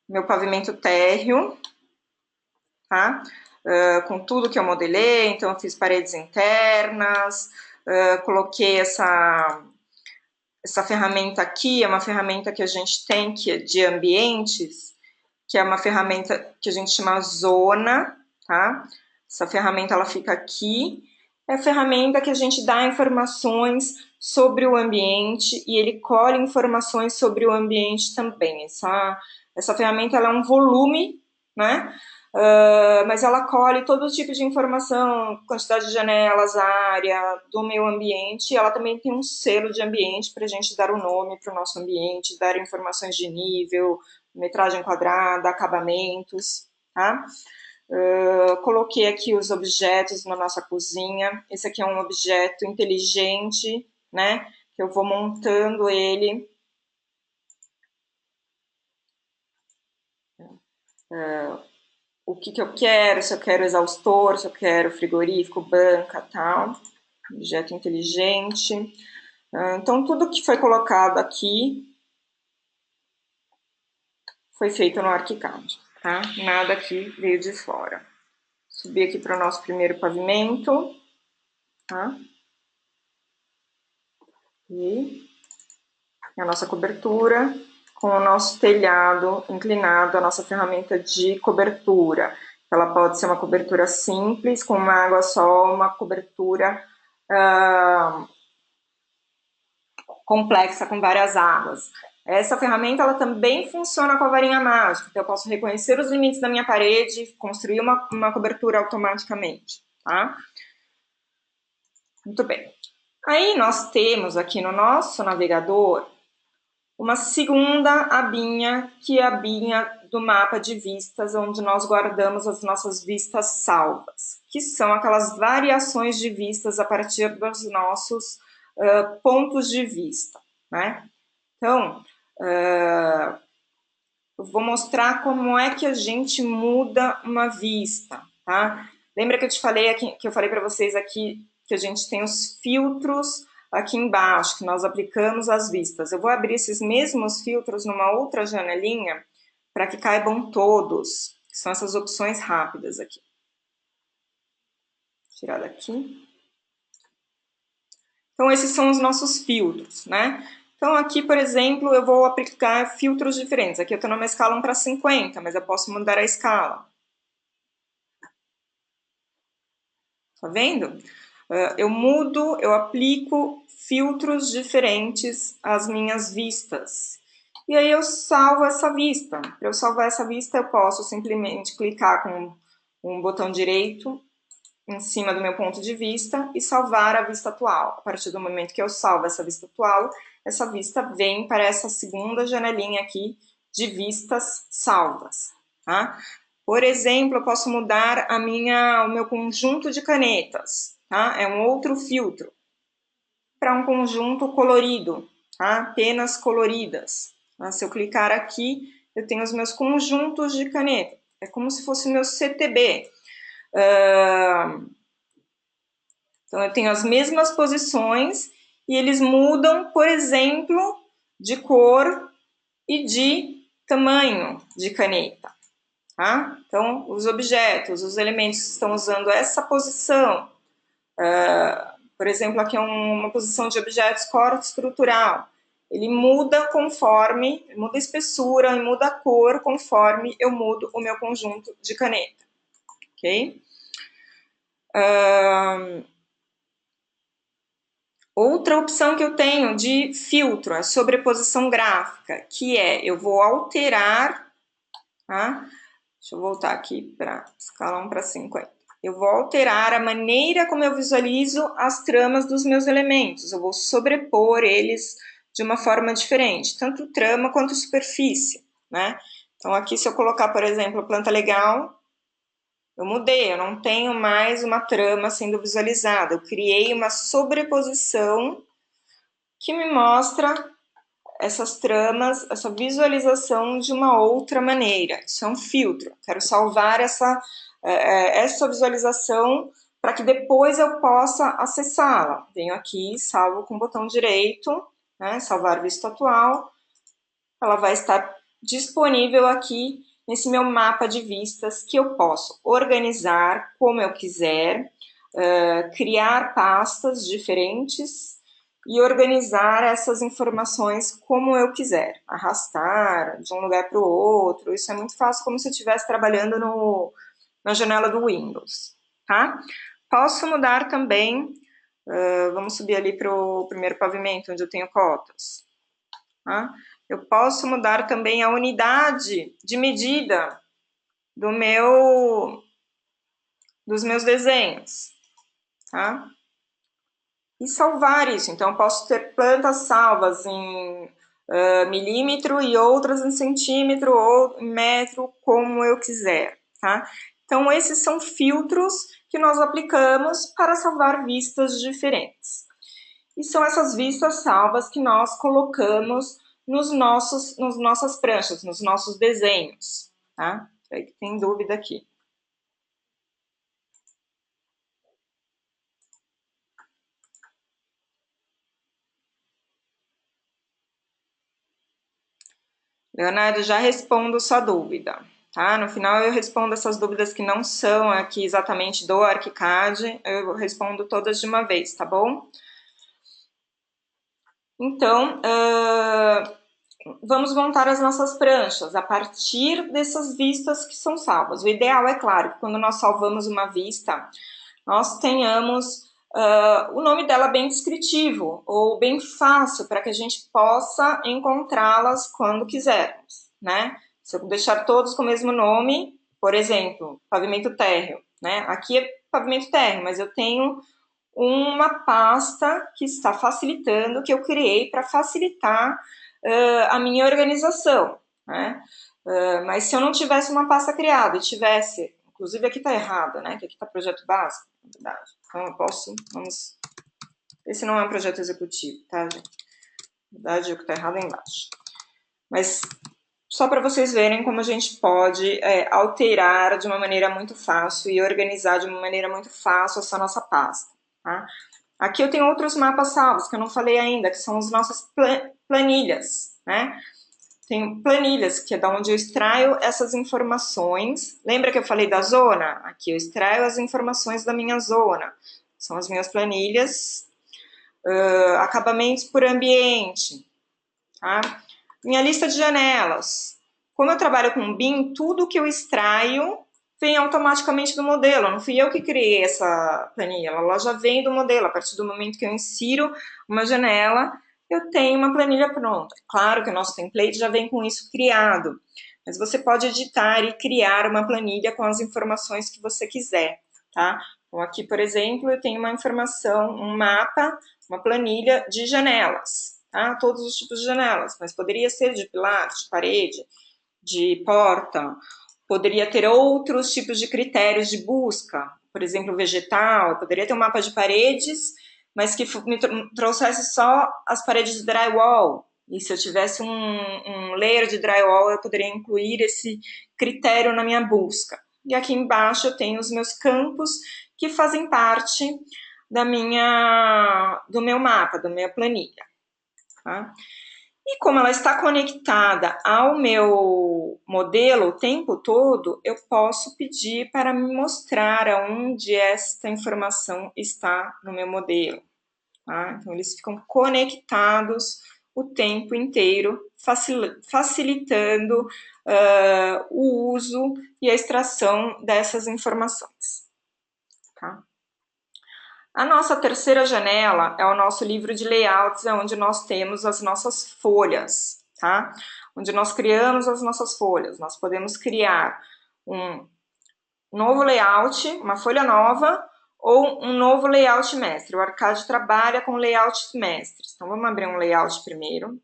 meu pavimento térreo, tá? Com tudo que eu modelei, então eu fiz paredes internas, coloquei essa ferramenta aqui, é uma ferramenta que a gente tem que é de ambientes, que é uma ferramenta que a gente chama zona, tá? Essa ferramenta ela fica aqui, é a ferramenta que a gente dá informações sobre o ambiente e ele colhe informações sobre o ambiente também. Essa ferramenta ela é um volume, né? mas ela colhe todo tipo de informação, quantidade de janelas, área, do meio ambiente. Ela também tem um selo de ambiente para a gente dar o nome para o nosso ambiente, dar informações de nível, metragem quadrada, acabamentos, tá? Coloquei aqui os objetos na nossa cozinha. Esse aqui é um objeto inteligente, né? Que eu vou montando ele. O que que eu quero, se eu quero exaustor, se eu quero frigorífico, banca, tal. Objeto inteligente. Então, tudo que foi colocado aqui foi feito no ArchiCAD, tá? Nada aqui veio de fora. Subir aqui para o nosso primeiro pavimento, tá? E a nossa cobertura com o nosso telhado inclinado, a nossa ferramenta de cobertura. Ela pode ser uma cobertura simples, com uma água só, uma cobertura complexa, com várias águas. Essa ferramenta ela também funciona com a varinha mágica, então eu posso reconhecer os limites da minha parede, construir uma cobertura automaticamente, tá? Muito bem. Aí nós temos aqui no nosso navegador uma segunda abinha, que é a abinha do mapa de vistas, onde nós guardamos as nossas vistas salvas, que são aquelas variações de vistas a partir dos nossos pontos de vista, né? Então, eu vou mostrar como é que a gente muda uma vista, tá? Lembra que eu te falei aqui, que eu falei para vocês aqui que a gente tem os filtros aqui embaixo, que nós aplicamos as vistas. Eu vou abrir esses mesmos filtros numa outra janelinha para que caibam todos, que são essas opções rápidas aqui. Vou tirar daqui. Então, esses são os nossos filtros, né? Então, aqui, por exemplo, eu vou aplicar filtros diferentes. Aqui eu estou numa escala 1:50, mas eu posso mudar a escala. Tá vendo? Eu mudo, eu aplico filtros diferentes às minhas vistas. E aí eu salvo essa vista. Para eu salvar essa vista, eu posso simplesmente clicar com um botão direito em cima do meu ponto de vista e salvar a vista atual. A partir do momento que eu salvo essa vista vem para essa segunda janelinha aqui de vistas salvas, tá? Por exemplo, eu posso mudar o meu conjunto de canetas, tá? É um outro filtro para um conjunto colorido, tá? Apenas coloridas. Tá? Se eu clicar aqui, eu tenho os meus conjuntos de caneta. É como se fosse o meu CTB. Então, eu tenho as mesmas posições e eles mudam, por exemplo, de cor e de tamanho de caneta. Tá? Então, os objetos, os elementos estão usando essa posição. Por exemplo, aqui é uma posição de objetos corte estrutural. Ele muda conforme, muda a espessura e muda a cor conforme eu mudo o meu conjunto de caneta. Ok? Outra opção que eu tenho de filtro é sobreposição gráfica, que é eu vou alterar, tá? Deixa eu voltar aqui para escala 1:50. Eu vou alterar a maneira como eu visualizo as tramas dos meus elementos. Eu vou sobrepor eles de uma forma diferente, tanto trama quanto superfície, né? Então aqui se eu colocar, por exemplo, planta legal, eu mudei, eu não tenho mais uma trama sendo visualizada. Eu criei uma sobreposição que me mostra essas tramas, essa visualização de uma outra maneira. Isso é um filtro. Quero salvar essa visualização para que depois eu possa acessá-la. Venho aqui, salvo com o botão direito, né, salvar vista atual. Ela vai estar disponível aqui nesse meu mapa de vistas que eu posso organizar como eu quiser, criar pastas diferentes e organizar essas informações como eu quiser, arrastar de um lugar para o outro. Isso é muito fácil, como se eu estivesse trabalhando na janela do Windows, tá? Posso mudar também, vamos subir ali para o primeiro pavimento, onde eu tenho cotas, tá? Eu posso mudar também a unidade de medida do meu, dos meus desenhos, tá? E salvar isso. Então, eu posso ter plantas salvas em milímetro e outras em centímetro ou em metro, como eu quiser, tá? Então, esses são filtros que nós aplicamos para salvar vistas diferentes. E são essas vistas salvas que nós colocamos nas nossas pranchas, nos nossos desenhos, tá? Aí que tem dúvida aqui. Leonardo, já respondo sua dúvida, tá? No final eu respondo essas dúvidas que não são aqui exatamente do ArchiCAD, eu respondo todas de uma vez, tá bom? Então, vamos montar as nossas pranchas a partir dessas vistas que são salvas. O ideal é claro que quando nós salvamos uma vista, nós tenhamos o nome dela bem descritivo ou bem fácil para que a gente possa encontrá-las quando quisermos, né? Se eu deixar todos com o mesmo nome, por exemplo, pavimento térreo, né? Aqui é pavimento térreo, mas eu tenho uma pasta que está facilitando, que eu criei para facilitar a minha organização, né? Mas se eu não tivesse uma pasta criada e tivesse, inclusive aqui está errado, né? Que aqui está projeto básico, na verdade. Então eu posso, vamos, esse não é um projeto executivo, tá, gente? Na verdade, o que está errado é embaixo. Mas só para vocês verem como a gente pode alterar de uma maneira muito fácil e organizar de uma maneira muito fácil essa nossa pasta, tá? Aqui eu tenho outros mapas salvos que eu não falei ainda, que são as nossas planilhas, né? Tenho planilhas, que é da onde eu extraio essas informações. Lembra que eu falei da zona? Aqui eu extraio as informações da minha zona. São as minhas planilhas. Acabamentos por ambiente, tá? Minha lista de janelas. Como eu trabalho com BIM, tudo que eu extraio vem automaticamente do modelo. Não fui eu que criei essa planilha, ela já vem do modelo. A partir do momento que eu insiro uma janela, eu tenho uma planilha pronta. Claro que o nosso template já vem com isso criado, mas você pode editar e criar uma planilha com as informações que você quiser, tá? Então, aqui, por exemplo, eu tenho uma informação, um mapa, uma planilha de janelas, tá? Todos os tipos de janelas, mas poderia ser de pilar, de parede, de porta, poderia ter outros tipos de critérios de busca, por exemplo, vegetal, poderia ter um mapa de paredes, mas que me trouxesse só as paredes de drywall, e se eu tivesse um layer de drywall, eu poderia incluir esse critério na minha busca. E aqui embaixo eu tenho os meus campos que fazem parte do meu mapa, da minha planilha. Tá? E como ela está conectada ao meu modelo o tempo todo, eu posso pedir para me mostrar aonde esta informação está no meu modelo. Tá? Então, eles ficam conectados o tempo inteiro, facilitando o uso e a extração dessas informações. Tá? A nossa terceira janela é o nosso livro de layouts, é onde nós temos as nossas folhas, tá? Onde nós criamos as nossas folhas. Nós podemos criar um novo layout, uma folha nova, ou um novo layout mestre. O Arcade trabalha com layouts mestres. Então, vamos abrir um layout primeiro.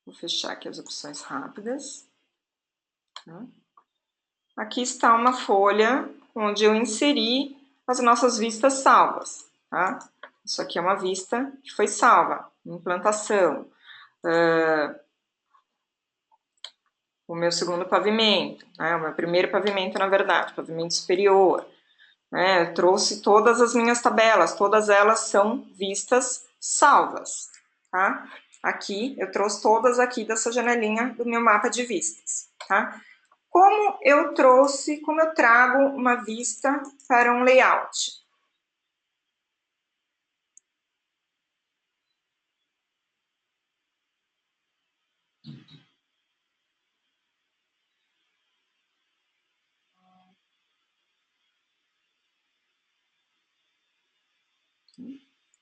Vou fechar aqui as opções rápidas. Aqui está uma folha onde eu inseri as nossas vistas salvas, tá? Isso aqui é uma vista que foi salva, implantação. O meu segundo pavimento, né? O meu primeiro pavimento, na verdade, pavimento superior. Né? Eu trouxe todas as minhas tabelas, todas elas são vistas salvas, tá? Aqui, eu trouxe todas aqui dessa janelinha do meu mapa de vistas, tá? Como eu trago uma vista para um layout?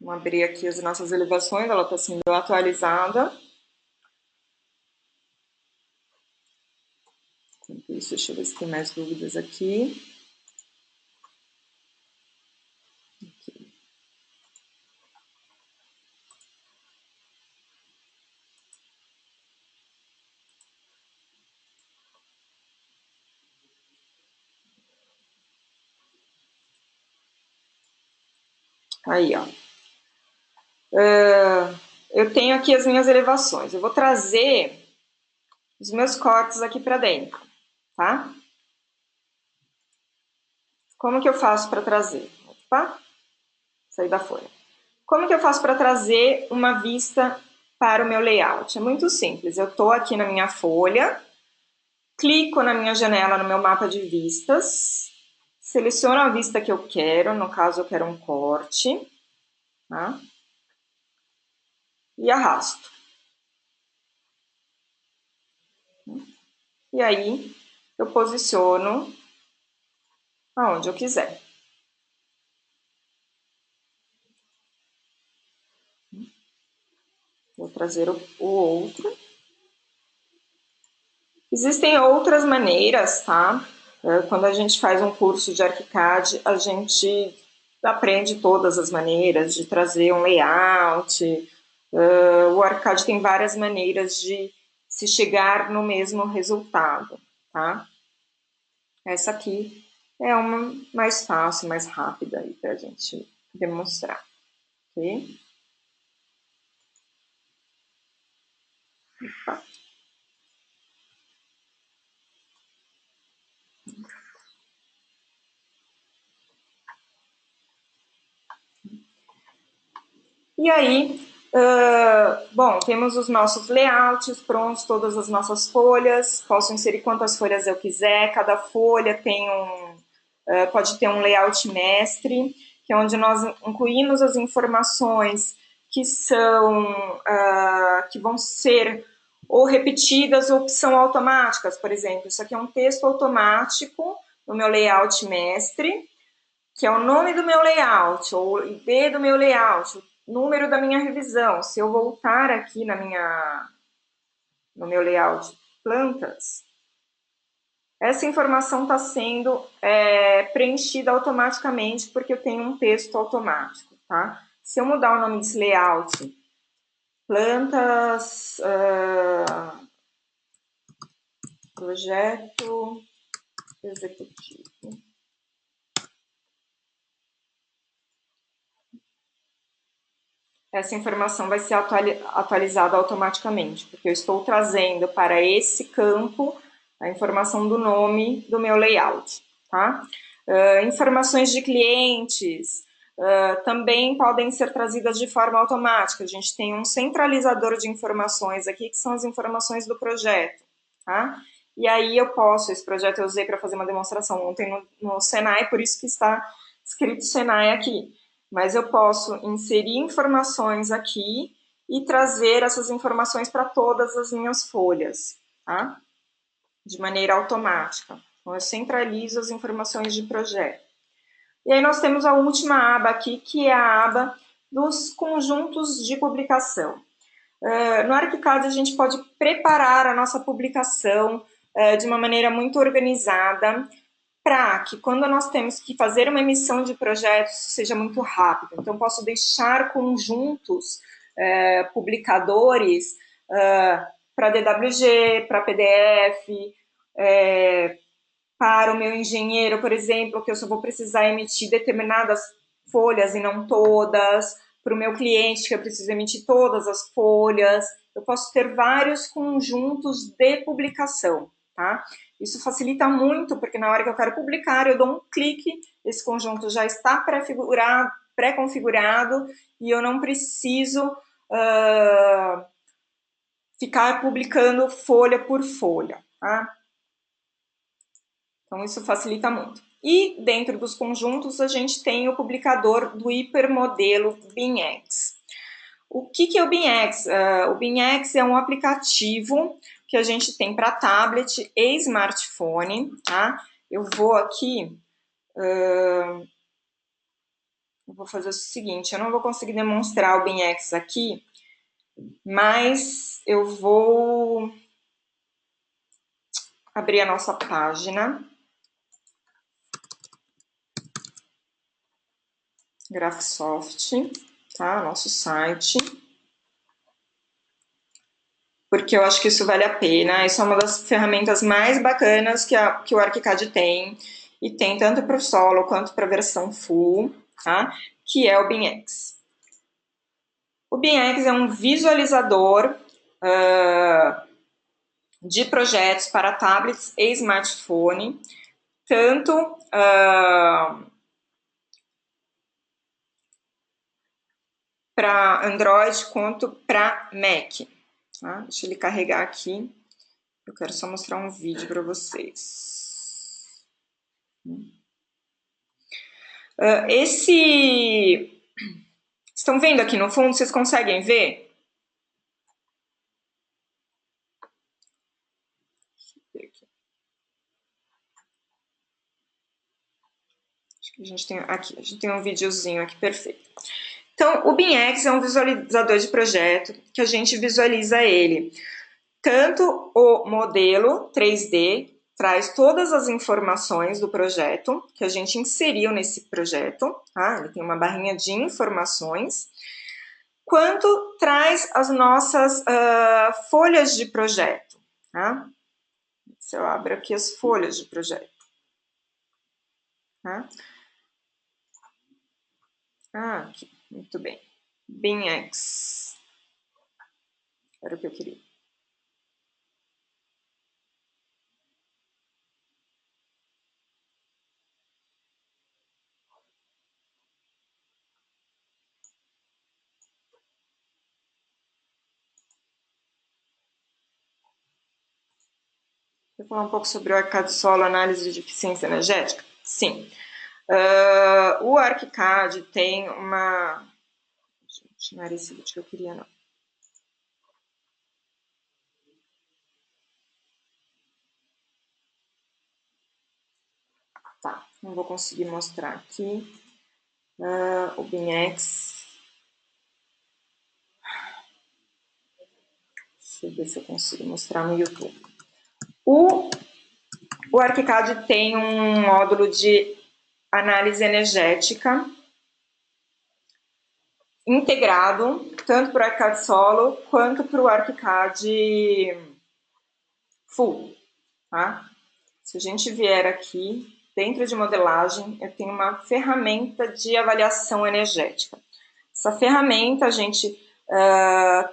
Vamos abrir aqui as nossas elevações, ela está sendo atualizada. Deixa eu ver se tem mais dúvidas aqui. Aí, ó. Eu tenho aqui as minhas elevações. Eu vou trazer os meus cortes aqui para dentro, tá? Como que eu faço para trazer? Opa, sair da folha. Como que eu faço para trazer uma vista para o meu layout? É muito simples. Eu estou aqui na minha folha, clico na minha janela, no meu mapa de vistas, seleciono a vista que eu quero, no caso eu quero um corte, tá? E arrasto. E aí eu posiciono aonde eu quiser. Vou trazer o outro. Existem outras maneiras, tá? Quando a gente faz um curso de ArchiCAD, a gente aprende todas as maneiras de trazer um layout. O ArchiCAD tem várias maneiras de se chegar no mesmo resultado, tá? Essa aqui é uma mais fácil, mais rápida aí para a gente demonstrar, ok? Opa. E aí, bom, temos os nossos layouts prontos, todas as nossas folhas, posso inserir quantas folhas eu quiser, cada folha tem pode ter um layout mestre, que é onde nós incluímos as informações que que vão ser ou repetidas ou que são automáticas, por exemplo, isso aqui é um texto automático no meu layout mestre, que é o nome do meu layout, ou o ID do meu layout, o número da minha revisão. Se eu voltar aqui no meu layout plantas, essa informação está sendo preenchida automaticamente porque eu tenho um texto automático, tá? Se eu mudar o nome desse layout, plantas, projeto executivo, essa informação vai ser atualizada automaticamente, porque eu estou trazendo para esse campo a informação do nome do meu layout, tá? Informações de clientes também podem ser trazidas de forma automática. A gente tem um centralizador de informações aqui, que são as informações do projeto, tá? E aí eu posso, esse projeto eu usei para fazer uma demonstração ontem no Senai, por isso que está escrito Senai aqui. Mas eu posso inserir informações aqui e trazer essas informações para todas as minhas folhas, tá? De maneira automática. Então, eu centralizo as informações de projeto. E aí nós temos a última aba aqui, que é a aba dos conjuntos de publicação. No ArchiCAD a gente pode preparar a nossa publicação de uma maneira muito organizada, para que quando nós temos que fazer uma emissão de projetos seja muito rápido. Então, posso deixar conjuntos publicadores para DWG, para PDF, para o meu engenheiro, por exemplo, que eu só vou precisar emitir determinadas folhas e não todas, para o meu cliente, que eu preciso emitir todas as folhas. Eu posso ter vários conjuntos de publicação, tá? Isso facilita muito, porque na hora que eu quero publicar, eu dou um clique, esse conjunto já está pré-configurado e eu não preciso ficar publicando folha por folha, tá? Então, isso facilita muito. E dentro dos conjuntos, a gente tem o publicador do hipermodelo BIMX. O que é o BIMX? O BIMX é um aplicativo que a gente tem para tablet e smartphone, tá? Eu vou aqui, eu vou fazer o seguinte, eu não vou conseguir demonstrar o BIMX aqui, mas eu vou abrir a nossa página. Graphisoft, tá? Nosso site. Porque eu acho que isso vale a pena. Isso é uma das ferramentas mais bacanas que o ArchiCAD tem. E tem tanto para o solo quanto para a versão full, tá? Que é o BIMX. O BIMX é um visualizador de projetos para tablets e smartphone, tanto para Android quanto para Mac. Tá? Deixa ele carregar aqui. Eu quero só mostrar um vídeo para vocês. Estão vendo aqui no fundo? Vocês conseguem ver? Acho que a gente tem um videozinho aqui perfeito. Então, o BIMX é um visualizador de projeto que a gente visualiza ele. Tanto o modelo 3D traz todas as informações do projeto que a gente inseriu nesse projeto, tá? Ele tem uma barrinha de informações, quanto traz as nossas folhas de projeto, tá? Se eu abro aqui as folhas de projeto, tá? Aqui, muito bem. BIMX. Era o que eu queria. Vou falar um pouco sobre o ArchiCAD Solo, análise de eficiência energética? Sim. O ArchiCAD tem uma... Gente, não era esse vídeo que eu queria, não. Tá, não vou conseguir mostrar aqui. O BIMX. Deixa eu ver se eu consigo mostrar no YouTube. O ArchiCAD tem um módulo de análise energética integrado, tanto para o ArchiCAD Solo quanto para o ArchiCAD Full. Tá? Se a gente vier aqui, dentro de modelagem, eu tenho uma ferramenta de avaliação energética. Essa ferramenta a gente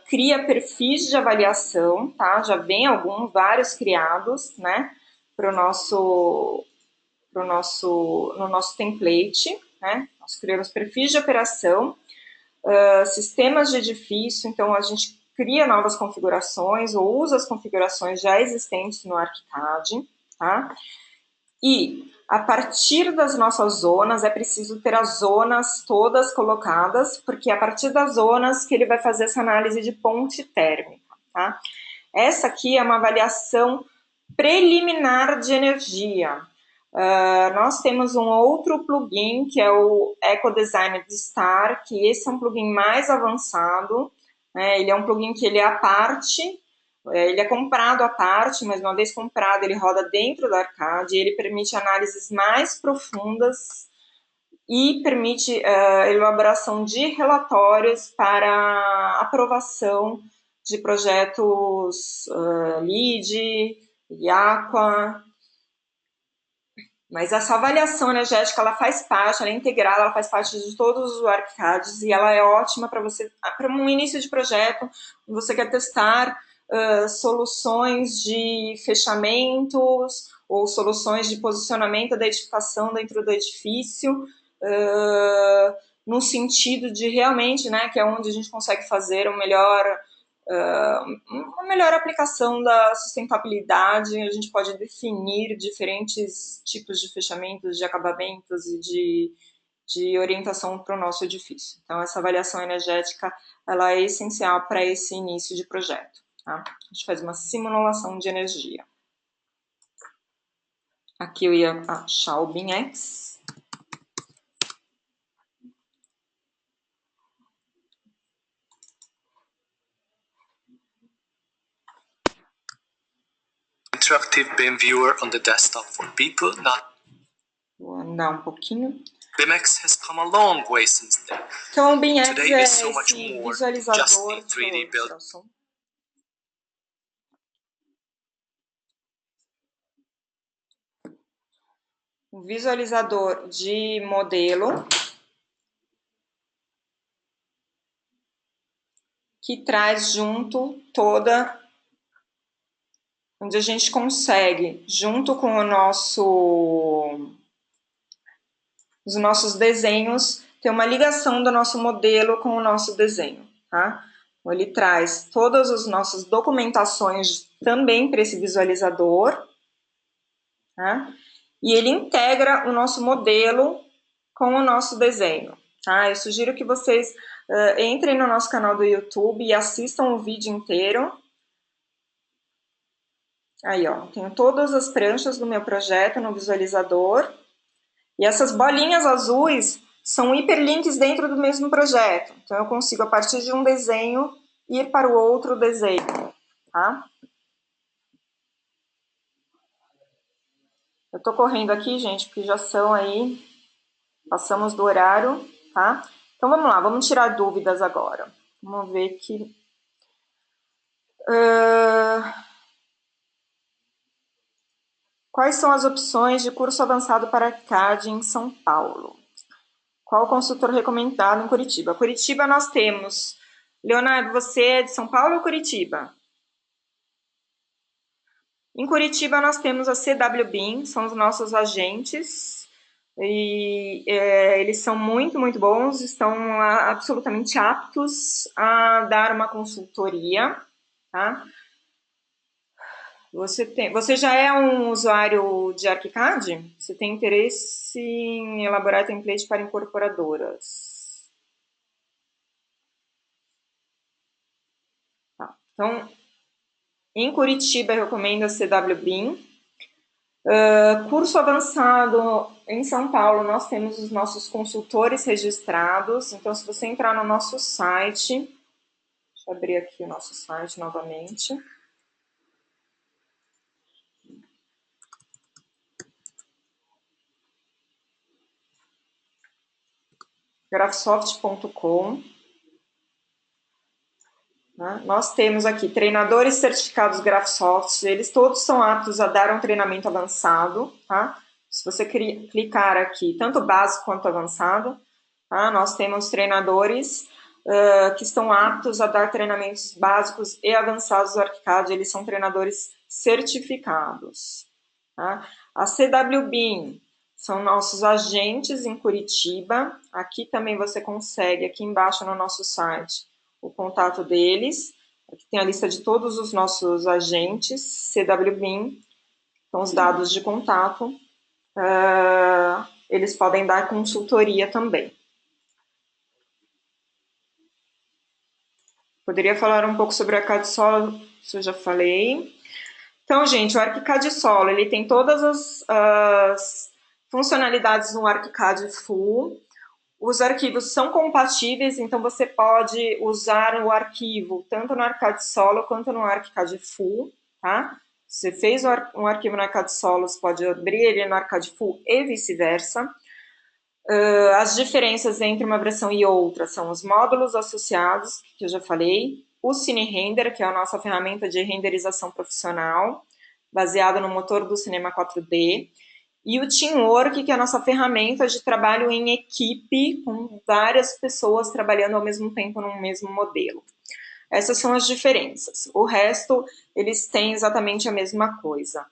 cria perfis de avaliação, tá? Já vem vários criados, né? No nosso template, né? Nós criamos perfis de operação, sistemas de edifício, então a gente cria novas configurações ou usa as configurações já existentes no ArchiCAD, tá? E a partir das nossas zonas, é preciso ter as zonas todas colocadas, porque é a partir das zonas que ele vai fazer essa análise de ponte térmica, tá? Essa aqui é uma avaliação preliminar de energia. Nós temos um outro plugin, que é o EcoDesign de Star, que esse é um plugin mais avançado, né? Ele é um plugin que ele é à parte, ele é comprado à parte, mas uma vez comprado ele roda dentro do ArchiCAD, e ele permite análises mais profundas e permite elaboração de relatórios para aprovação de projetos LEED, IAQUA. Mas essa avaliação energética, ela faz parte, ela é integrada, ela faz parte de todos os ArchiCADs e ela é ótima para você, para um início de projeto, você quer testar soluções de fechamentos ou soluções de posicionamento da edificação dentro do edifício, no sentido de realmente, né, que é onde a gente consegue fazer uma melhor aplicação da sustentabilidade. A gente pode definir diferentes tipos de fechamentos, de acabamentos e de orientação para o nosso edifício. Então, essa avaliação energética ela é essencial para esse início de projeto. Tá? A gente faz uma simulação de energia. Aqui eu ia achar o BIMX. interactive BIM viewer on the desktop for people not. Vou andar um pouquinho. BIMX has come a long way since then. Então, o BIMX Today é is so much esse more than just visualizador. a 3D build. Um visualizador de modelo que traz junto toda, onde a gente consegue, junto com os nossos desenhos, ter uma ligação do nosso modelo com o nosso desenho, tá? Então, ele traz todas as nossas documentações também para esse visualizador, tá? E ele integra o nosso modelo com o nosso desenho, tá? Eu sugiro que vocês entrem no nosso canal do YouTube e assistam o vídeo inteiro. Aí, ó, tenho todas as pranchas do meu projeto no visualizador. E essas bolinhas azuis são hiperlinks dentro do mesmo projeto. Então, eu consigo, a partir de um desenho, ir para o outro desenho, tá? Eu tô correndo aqui, gente, porque já são aí, passamos do horário, tá? Então, vamos lá, vamos tirar dúvidas agora. Vamos ver que... Quais são as opções de curso avançado para CAD em São Paulo? Qual o consultor recomendado em Curitiba? Curitiba nós temos... Leonardo, você é de São Paulo ou Curitiba? Em Curitiba nós temos a CW BIM, são os nossos agentes, e eles são muito, muito bons, estão absolutamente aptos a dar uma consultoria, tá? Você já é um usuário de ArchiCAD? Você tem interesse em elaborar template para incorporadoras? Tá. Então, em Curitiba eu recomendo a CW BIM. Curso avançado em São Paulo, nós temos os nossos consultores registrados. Então, se você entrar no nosso site, deixa eu abrir aqui o nosso site novamente. Grapsoft.com. Né? Nós temos aqui treinadores certificados Grapsoft, eles todos são aptos a dar um treinamento avançado, tá? Se você clicar aqui, tanto básico quanto avançado, tá? Nós temos treinadores que estão aptos a dar treinamentos básicos e avançados do ArchiCAD, eles são treinadores certificados. Tá? A CW BIM são nossos agentes em Curitiba, aqui também você consegue, aqui embaixo no nosso site, o contato deles, aqui tem a lista de todos os nossos agentes, CW BIM, então os dados de contato, eles podem dar consultoria também. Poderia falar um pouco sobre o ArchiCAD Solo, isso eu já falei. Então, gente, o ArchiCAD Solo, ele tem todas as funcionalidades no ArchiCAD Full. Os arquivos são compatíveis, então você pode usar o arquivo tanto no ArchiCAD Solo quanto no ArchiCAD Full, tá? Você fez um arquivo no ArchiCAD Solo, você pode abrir ele no ArchiCAD Full e vice-versa. As diferenças entre uma versão e outra são os módulos associados, que eu já falei, o CineRender, que é a nossa ferramenta de renderização profissional, baseada no motor do Cinema 4D, e o Teamwork, que é a nossa ferramenta de trabalho em equipe, com várias pessoas trabalhando ao mesmo tempo no mesmo modelo. Essas são as diferenças. O resto, eles têm exatamente a mesma coisa.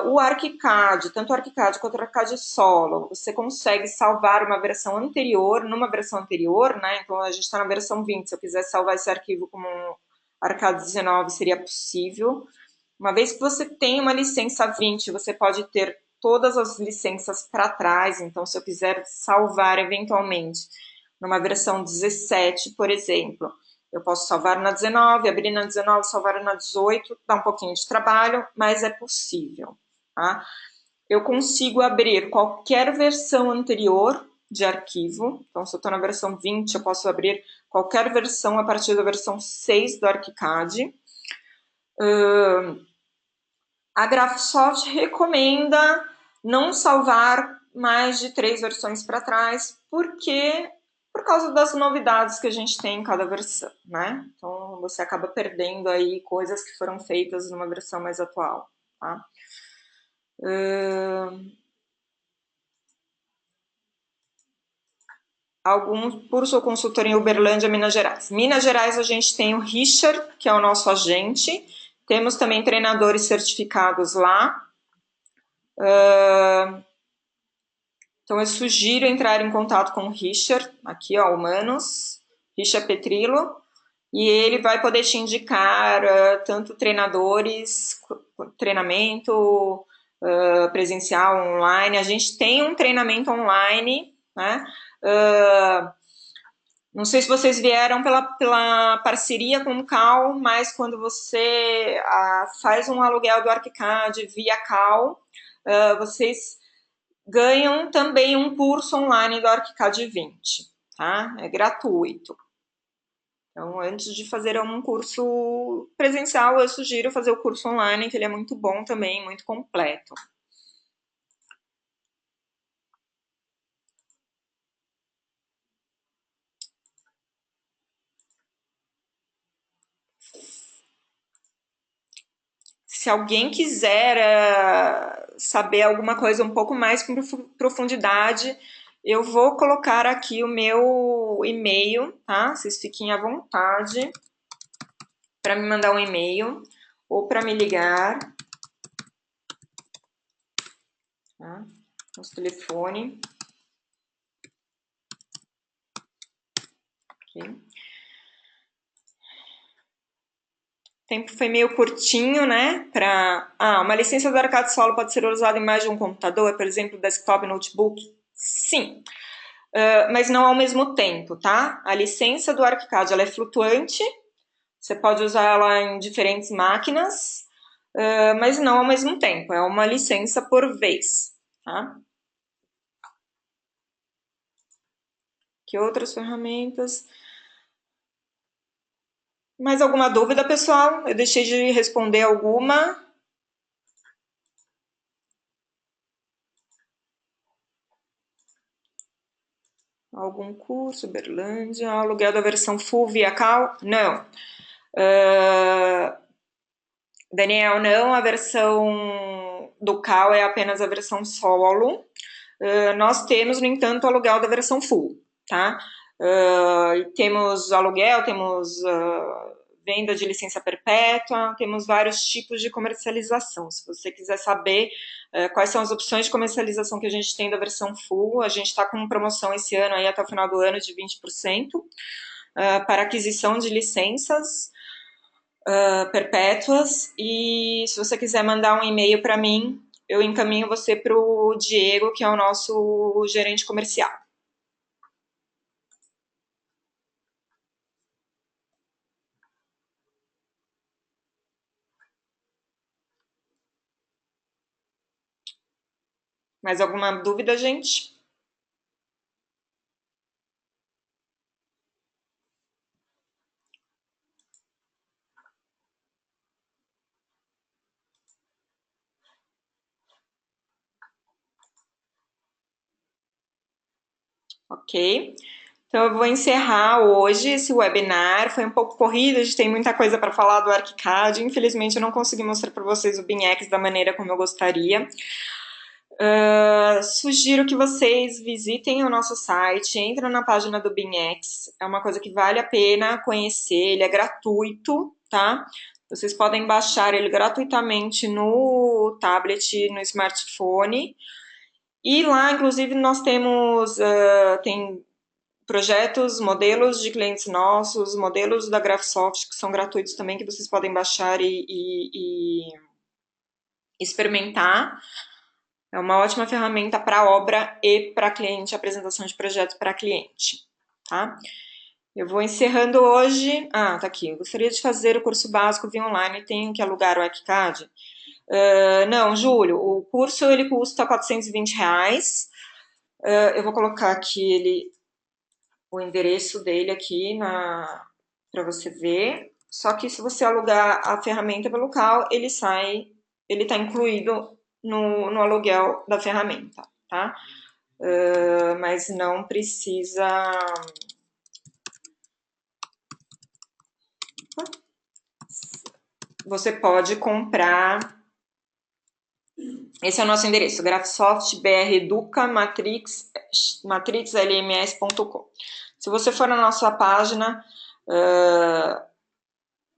O ArchiCAD, tanto o ArchiCAD quanto o ArchiCAD Solo, você consegue salvar uma versão anterior, numa versão anterior, né? Então, a gente está na versão 20, se eu quiser salvar esse arquivo como um ArchiCAD 19, seria possível. Uma vez que você tem uma licença 20, você pode ter todas as licenças para trás, então se eu quiser salvar eventualmente numa versão 17, por exemplo, eu posso salvar na 19, abrir na 19, salvar na 18, dá um pouquinho de trabalho, mas é possível, tá? Eu consigo abrir qualquer versão anterior de arquivo, então se eu estou na versão 20, eu posso abrir qualquer versão a partir da versão 6 do ArchiCAD. A Graphisoft recomenda não salvar mais de 3 versões para trás, porque por causa das novidades que a gente tem em cada versão, né? Então você acaba perdendo aí coisas que foram feitas numa versão mais atual, tá? Algum curso ou consultor em Uberlândia, Minas Gerais. Minas Gerais a gente tem o Richard, que é o nosso agente. Temos também treinadores certificados lá. Então eu sugiro entrar em contato com o Richard, aqui ó, Humanos, Richard Petrillo, e ele vai poder te indicar tanto treinadores, treinamento presencial, online. A gente tem um treinamento online, né? Não sei se vocês vieram pela parceria com o Cal, mas quando você faz um aluguel do ArchiCAD via Cal, vocês ganham também um curso online do ArchiCAD 20, tá? É gratuito. Então, antes de fazer um curso presencial, eu sugiro fazer o curso online, que ele é muito bom também, muito completo. Se alguém quiser saber alguma coisa um pouco mais com profundidade, eu vou colocar aqui o meu e-mail, tá? Vocês fiquem à vontade para me mandar um e-mail ou para me ligar, tá? Nosso telefone. Okay. O tempo foi meio curtinho, né? Uma licença do ArchiCAD Solo pode ser usada em mais de um computador, por exemplo, desktop, notebook? Sim, mas não ao mesmo tempo, tá? A licença do ArchiCAD ela é flutuante, você pode usar ela em diferentes máquinas, mas não ao mesmo tempo, é uma licença por vez, tá? Que outras ferramentas? Mais alguma dúvida, pessoal? Eu deixei de responder alguma. Algum curso, Berlândia, aluguel da versão full via Cal? Não. Daniel, não, a versão do Cal é apenas a versão solo. Nós temos, no entanto, o aluguel da versão full, tá? Temos aluguel, temos venda de licença perpétua, temos vários tipos de comercialização. Se você quiser saber quais são as opções de comercialização que a gente tem da versão full, a gente está com promoção esse ano, aí até o final do ano, de 20% para aquisição de licenças perpétuas. E se você quiser mandar um e-mail para mim, eu encaminho você para o Diego, que é o nosso gerente comercial. Mais alguma dúvida, gente? Ok. Então eu vou encerrar hoje esse webinar. Foi um pouco corrido, a gente tem muita coisa para falar do ArchiCAD. Infelizmente eu não consegui mostrar para vocês o BIMX da maneira como eu gostaria. Sugiro que vocês visitem o nosso site, entrem na página do BIMX. É uma coisa que vale a pena conhecer, ele é gratuito, tá? Vocês podem baixar ele gratuitamente no tablet, no smartphone. E lá, inclusive, nós temos tem projetos, modelos de clientes nossos, modelos da Graphisoft, que são gratuitos também, que vocês podem baixar e experimentar. É uma ótima ferramenta para obra e para cliente, apresentação de projetos para cliente, tá? Eu vou encerrando hoje. Tá aqui. Eu gostaria de fazer o curso básico via online, tenho que alugar o ArchiCAD? Não, Júlio, o curso ele custa R$ 420. Eu vou colocar aqui o endereço dele aqui para você ver. Só que se você alugar a ferramenta pelo local, ele sai ele está incluído no aluguel da ferramenta, tá? Mas não precisa... Você pode comprar... Esse é o nosso endereço, Graphisoft BR Educa matrixlms.com. Se você for na nossa página,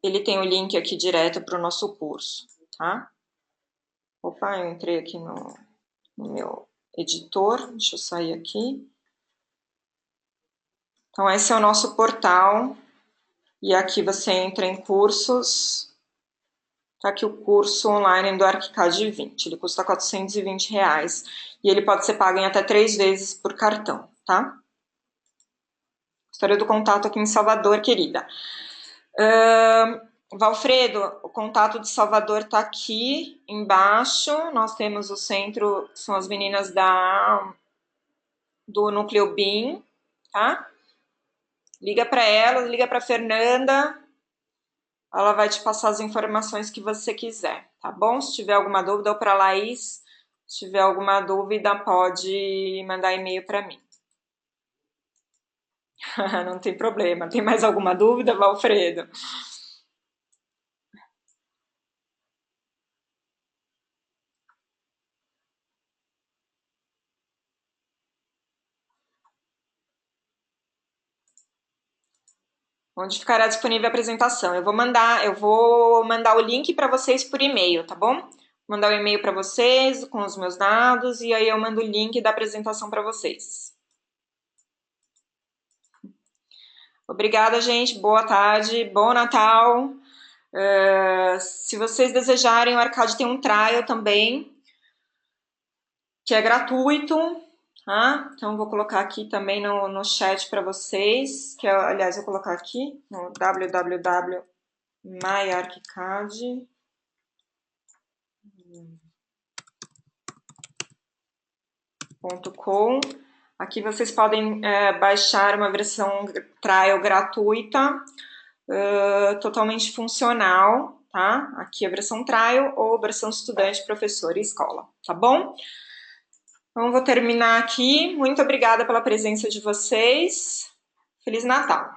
ele tem o link aqui direto para o nosso curso, tá? Opa, eu entrei aqui no meu editor, deixa eu sair aqui. Então, esse é o nosso portal, e aqui você entra em cursos. Tá aqui o curso online do ArchiCAD 20, ele custa R$420 e ele pode ser pago em até 3 vezes por cartão, tá? História do contato aqui em Salvador, querida. Valfredo, o contato de Salvador tá aqui embaixo, nós temos o centro, são as meninas do Núcleo BIM, tá? Liga para ela, liga para Fernanda, ela vai te passar as informações que você quiser, tá bom? Se tiver alguma dúvida, ou para a Laís, se tiver alguma dúvida, pode mandar e-mail para mim. Não tem problema. Tem mais alguma dúvida, Valfredo? Onde ficará disponível a apresentação? Eu vou mandar o link para vocês por e-mail, tá bom? Vou mandar o e-mail para vocês com os meus dados e aí eu mando o link da apresentação para vocês. Obrigada, gente. Boa tarde, bom Natal. Se vocês desejarem, o Arcade tem um trial também, que é gratuito, tá? Então, vou colocar aqui também no chat para vocês, que aliás, vou colocar aqui no www.myarchicad.com. Aqui vocês podem baixar uma versão trial gratuita, totalmente funcional, tá? Aqui a versão trial ou versão estudante, professor e escola, tá bom? Então, vou terminar aqui. Muito obrigada pela presença de vocês. Feliz Natal!